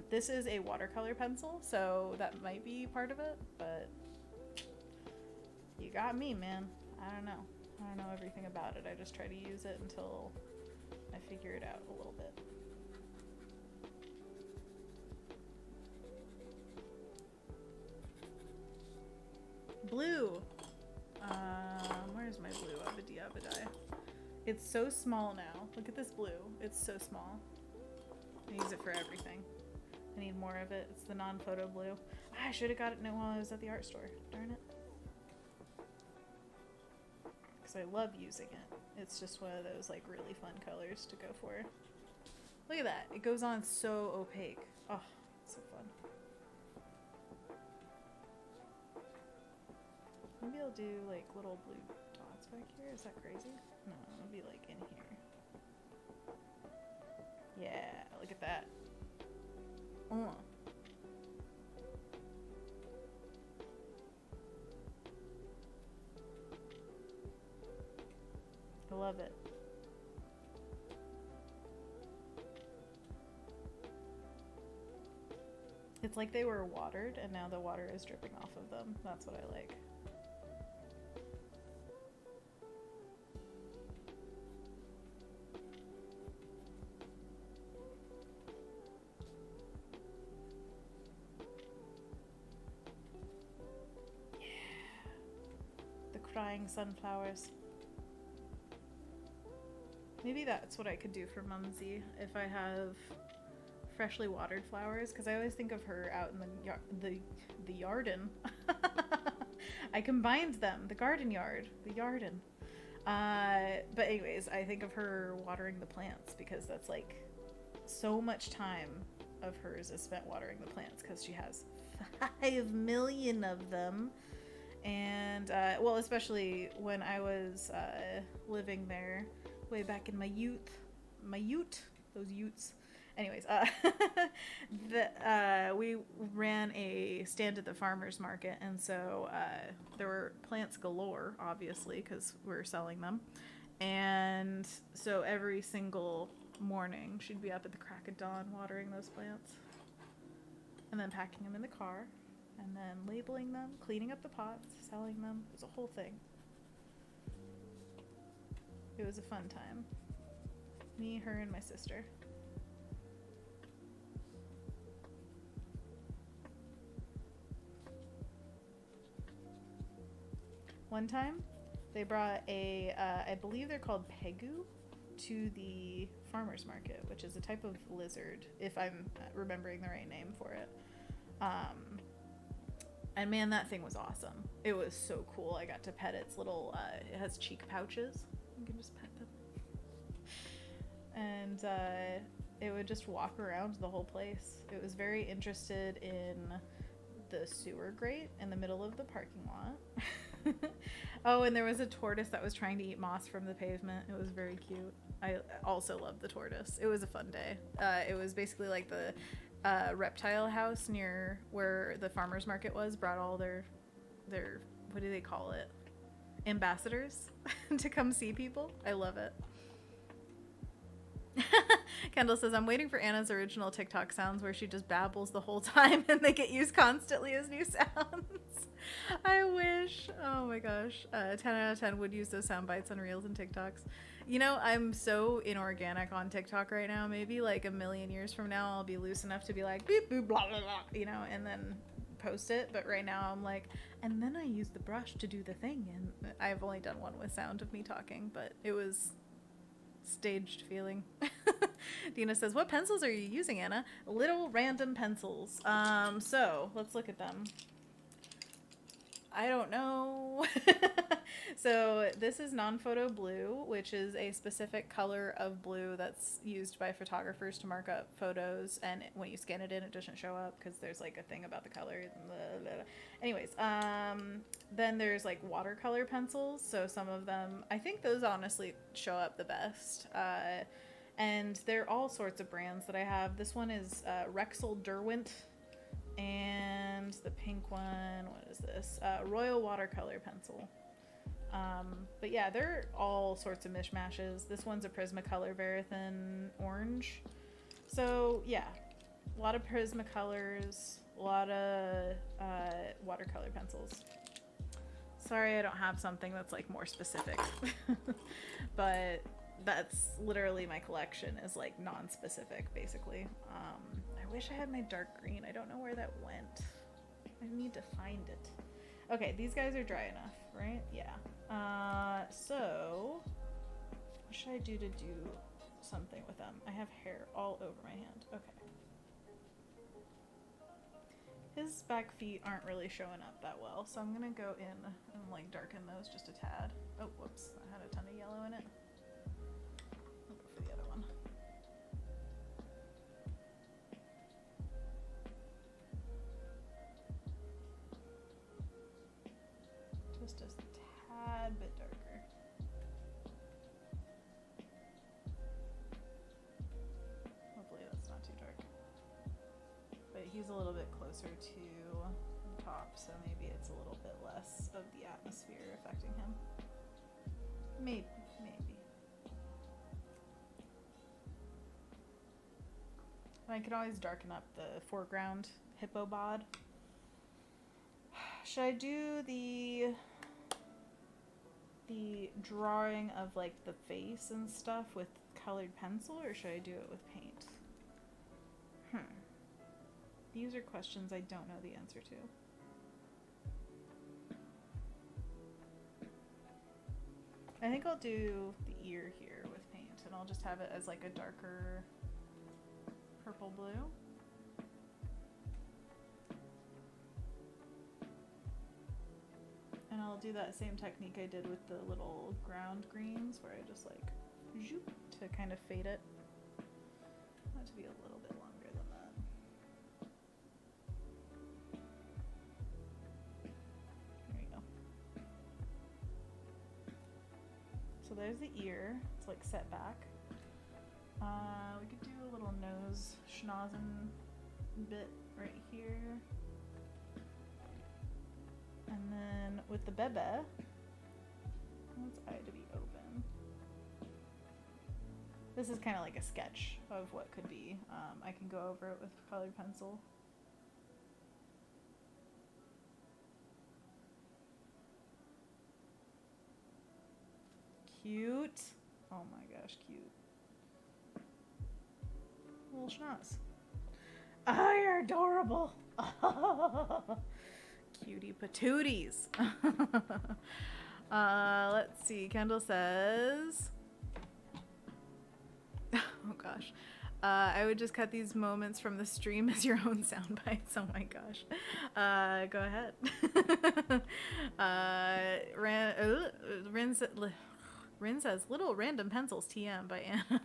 This is a watercolor pencil, so that might be part of it, but you got me, man. I don't know. I don't know everything about it. I just try to use it until I figure it out a little bit. Blue. Where's my blue? Abadi. It's so small now. Look at this blue. It's so small. I use it for everything. I need more of it. It's the non-photo blue. I should have got it while I was at the art store. Darn it. Because I love using it. It's just one of those like really fun colors to go for. Look at that. It goes on so opaque. Oh, so fun. Maybe I'll do like little blue dots back here. Is that crazy? No, it'll be like in here. Yeah, look at that. I love it. It's like they were watered and now the water is dripping off of them. That's what I like. Crying sunflowers. Maybe that's what I could do for Mumsy if I have freshly watered flowers, because I always think of her out in the yarden. I combined them, the garden yard, the yarden. But anyways, I think of her watering the plants because that's like so much time of hers is spent watering the plants because she has 5 million of them. And, well, especially when I was living there way back in my ute, those utes. Anyways, we ran a stand at the farmer's market, and so there were plants galore, obviously, because we were selling them. And so every single morning, she'd be up at the crack of dawn watering those plants, and then packing them in the car. And then labeling them, cleaning up the pots, selling them. It was a whole thing. It was a fun time. Me, her, and my sister. One time, they brought a, I believe they're called pegu, to the farmer's market, which is a type of lizard, if I'm remembering the right name for it. And man, that thing was awesome. It was so cool. I got to pet its little, it has cheek pouches. You can just pet them. And it would just walk around the whole place. It was very interested in the sewer grate in the middle of the parking lot. Oh, and there was a tortoise that was trying to eat moss from the pavement. It was very cute. I also loved the tortoise. It was a fun day. It was basically like the reptile house near where the farmer's market was, brought all their what do they call it, ambassadors to come see people. I love it. Kendall says, I'm waiting for Anna's original TikTok sounds where she just babbles the whole time and they get used constantly as new sounds. I wish. Oh my gosh. 10 out of 10 would use those sound bites on Reels and TikToks. You know, I'm so inorganic on TikTok right now. Maybe like a million years from now, I'll be loose enough to be like, beep, boop, blah, blah, blah, you know, and then post it. But right now I'm like, and then I use the brush to do the thing. And I've only done one with sound of me talking, but it was staged feeling. Dina says, what pencils are you using, Anna? Little random pencils. So let's look at them. I don't know. So this is non-photo blue, which is a specific color of blue that's used by photographers to mark up photos, and when you scan it in, it doesn't show up because there's like a thing about the color. Anyways, then there's like watercolor pencils. So some of them, I think those honestly show up the best. And they're all sorts of brands that I have. This one is Rexel Derwent. And the pink one, what is this? Royal Watercolor Pencil. But yeah, they're all sorts of mishmashes. This one's a Prismacolor Verithin Orange. So yeah, a lot of Prismacolors, a lot of watercolor pencils. sorry I don't have something that's like more specific. But that's literally my collection is like non-specific basically. I wish I had my dark green. I don't know where that went. I need to find it. Okay, these guys are dry enough, right? Yeah. So what should I do to do something with them? I have hair all over my hand. Okay. His back feet aren't really showing up that well, so I'm gonna go in and like darken those just a tad. Oh, whoops, I had a ton of yellow in it. I'll go for the other one. Just a tad bit darker. Hopefully that's not too dark. But he's a little bit closer to the top, so maybe it's a little bit less of the atmosphere affecting him. Maybe. I could always darken up the foreground hippo bod. Should I do the drawing of like the face and stuff with colored pencil, or should I do it with paint? These are questions I don't know the answer to. I think I'll do the ear here with paint, and I'll just have it as like a darker purple blue. And I'll do that same technique I did with the little ground greens, where I just like zoop to kind of fade it. I want it to be a little bit longer than that. There you go. So there's the ear. It's like set back. We could do a little nose schnozzin bit right here. And then with the bebe, I want its eye to be open. This is kind of like a sketch of what could be. I can go over it with colored pencil. Cute. Oh my gosh, cute. Little schnoz. Oh, you're adorable. Cutie patooties. Let's see. Kendall says, oh gosh. I would just cut these moments from the stream as your own sound bites. Oh my gosh. Go ahead. Rin says, little random pencils TM by Anna.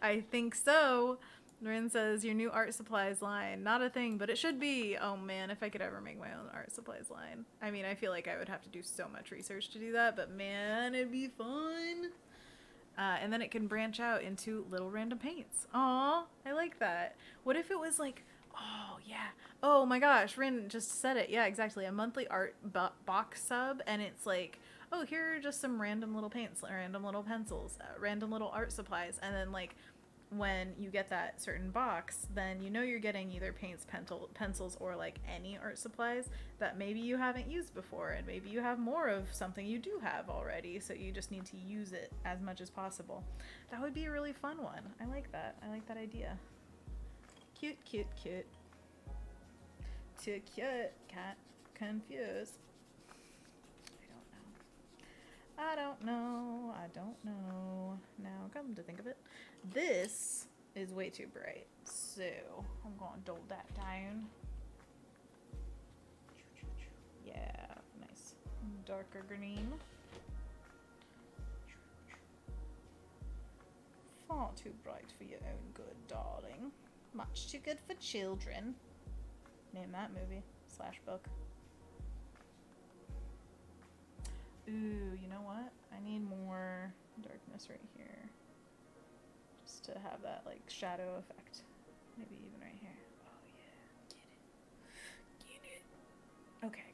I think so. Rin says, your new art supplies line. Not a thing, but it should be. Oh man, if I could ever make my own art supplies line. I mean, I feel like I would have to do so much research to do that, but man, it'd be fun. And then it can branch out into little random paints. Aw, I like that. What if it was like, oh yeah. Oh my gosh, Rin just said it. Yeah, exactly. A monthly art box sub, and it's like, oh, here are just some random little paints, random little pencils, random little art supplies. And then like when you get that certain box, then you know you're getting either paints, pencils, or like any art supplies that maybe you haven't used before, and maybe you have more of something you do have already, so you just need to use it as much as possible. That would be a really fun one. I like that. I like that idea. Cute, cute, cute. Too cute. Cat confused. I don't know. Now, come to think of it, this is way too bright, so I'm going to dull that down. Yeah, nice. Darker green. Far too bright for your own good, darling. Much too good for children. Name that movie / book. Ooh, you know what? I need more darkness right here. Just to have that, like, shadow effect. Maybe even right here. Oh, yeah. Get it. Okay,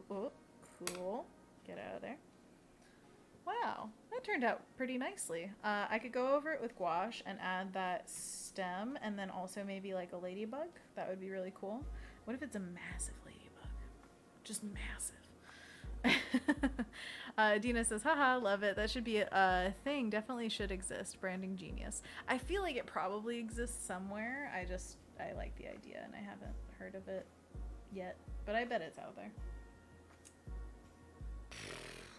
cool. Get out of there. Wow, that turned out pretty nicely. I could go over it with gouache and add that stem, and then also maybe, like, a ladybug. That would be really cool. What if it's a massive ladybug? Just massive. Dina says, haha, love it. That should be a thing. Definitely should exist. Branding genius. I feel like it probably exists somewhere. I like the idea and I haven't heard of it yet, but I bet it's out there.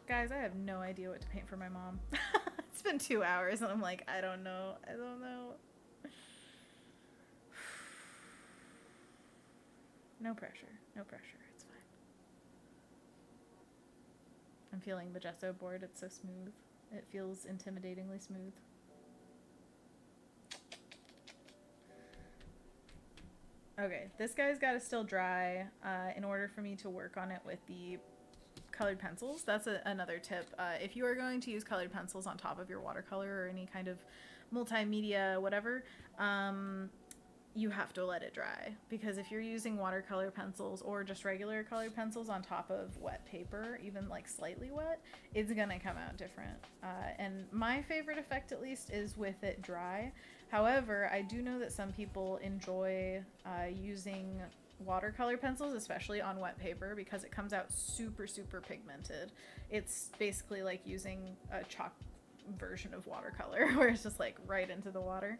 Guys, I have no idea what to paint for my mom. It's been 2 hours and I'm like, I don't know. No pressure. It's fine. I'm feeling the gesso board. It's so smooth. It feels intimidatingly smooth. Okay, this guy's got to still dry in order for me to work on it with the colored pencils. That's another tip. If you are going to use colored pencils on top of your watercolor or any kind of multimedia, whatever, you have to let it dry, because if you're using watercolor pencils or just regular colored pencils on top of wet paper, even like slightly wet, it's gonna come out different. And my favorite effect, at least, is with it dry. However, I do know that some people enjoy using watercolor pencils, especially on wet paper, because it comes out super pigmented. It's basically like using a chalk version of watercolor where it's just like right into the water.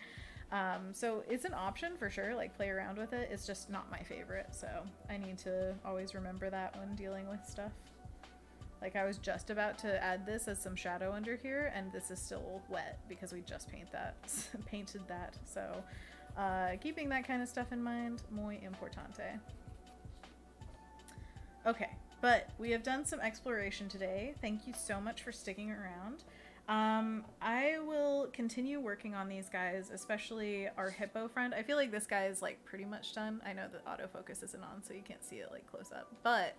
So it's an option for sure, like play around with it. It's just not my favorite, so I need to always remember that when dealing with stuff. Like I was just about to add this as some shadow under here, and this is still wet because we just painted that. So keeping that kind of stuff in mind, muy importante. Okay, but we have done some exploration today. Thank you so much for sticking around. I will continue working on these guys, especially our hippo friend. I feel like this guy is like pretty much done. I know that autofocus isn't on, so you can't see it like close up, but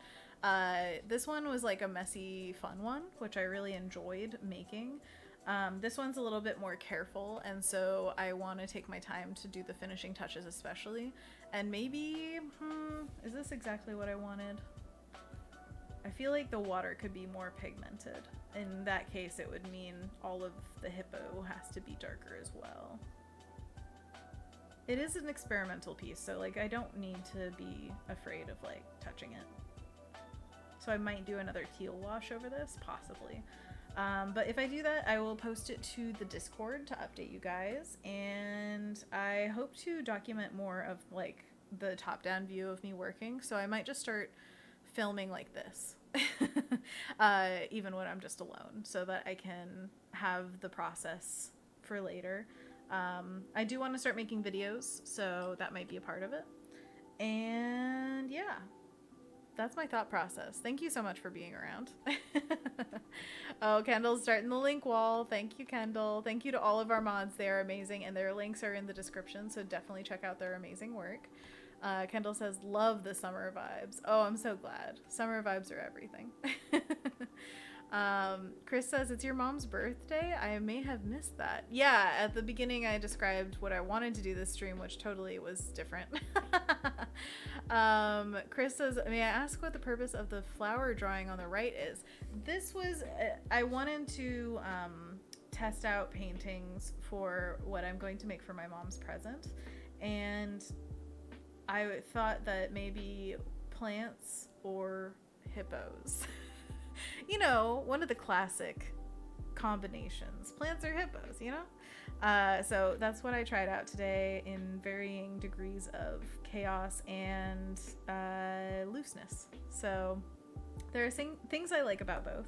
this one was like a messy fun one, which I really enjoyed making. This one's a little bit more careful, and so I want to take my time to do the finishing touches especially. And maybe, is this exactly what I wanted? I feel like the water could be more pigmented. In that case, it would mean all of the hippo has to be darker as well. It is an experimental piece, so like I don't need to be afraid of like touching it. So I might do another teal wash over this, possibly. But if I do that, I will post it to the Discord to update you guys, and I hope to document more of like the top-down view of me working, so I might just start filming like this even when I'm just alone, so that I can have the process for later. I do want to start making videos, so that might be a part of it. And yeah, that's my thought process. Thank you so much for being around. Oh, Kendall's starting the link wall. Thank you, Kendall. Thank you to all of our mods. They are amazing, and their links are in the description, so definitely check out their amazing work. Kendall says, love the summer vibes. Oh, I'm so glad. Summer vibes are everything. Chris says, it's your mom's birthday? I may have missed that. Yeah, at the beginning I described what I wanted to do this stream, which totally was different. Chris says, may I ask what the purpose of the flower drawing on the right is? This was, I wanted to test out paintings for what I'm going to make for my mom's present, and I thought that maybe plants or hippos. You know, one of the classic combinations. Plants or hippos, you know? So that's what I tried out today in varying degrees of chaos and looseness. So there are things I like about both.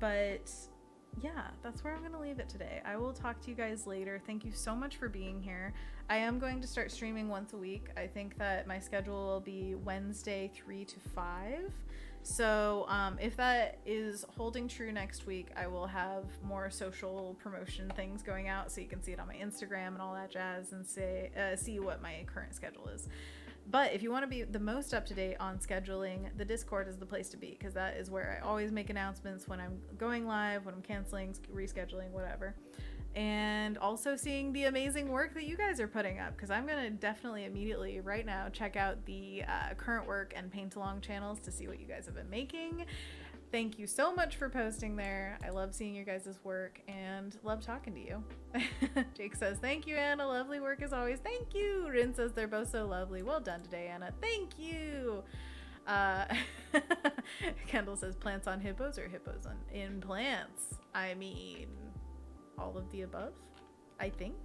But yeah, that's where I'm going to leave it today. I will talk to you guys later. Thank you so much for being here. I am going to start streaming once a week. I think that my schedule will be Wednesday 3 to 5. So if that is holding true next week, I will have more social promotion things going out, so you can see it on my Instagram and all that jazz, and see what my current schedule is. But if you want to be the most up to date on scheduling, the Discord is the place to be, because that is where I always make announcements when I'm going live, when I'm canceling, rescheduling, whatever. And also seeing the amazing work that you guys are putting up, because I'm going to definitely immediately right now check out the current work and paint along channels to see what you guys have been making. Thank you so much for posting there. I love seeing your guys' work and love talking to you. Jake says, thank you, Anna. Lovely work as always. Thank you. Rin says, they're both so lovely. Well done today, Anna. Thank you. Uh, Kendall says plants on hippos or hippos on in plants. I mean, all of the above. I think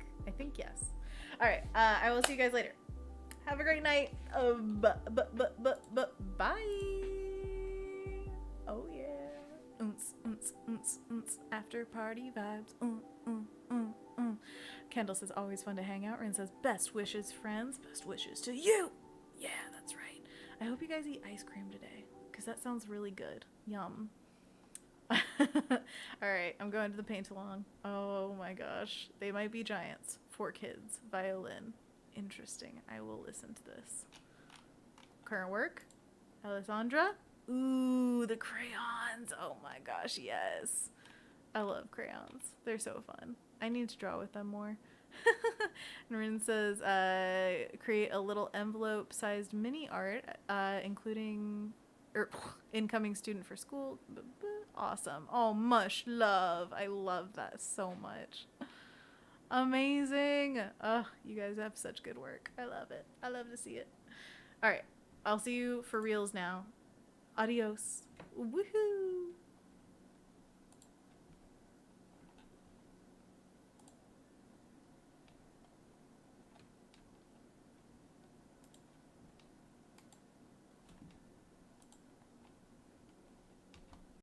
yes. All right. I will see you guys later. Have a great night. Bye. Oh yeah. After party vibes. Kendall says always fun to hang out. Rin says best wishes, friends. Best wishes to you. Yeah, that's right. I hope you guys eat ice cream today, because that sounds really good. Yum. Alright, I'm going to the paint along. Oh my gosh. They might be giants. 4 kids. Violin. Interesting. I will listen to this. Current work. Alessandra. Ooh, the crayons. Oh my gosh, yes. I love crayons. They're so fun. I need to draw with them more. Noreen says, create a little envelope-sized mini art, including incoming student for school. Awesome. Oh, much love. I love that so much. Amazing. Oh, you guys have such good work. I love it. I love to see it. All right. I'll see you for reals now. Adios. Woohoo.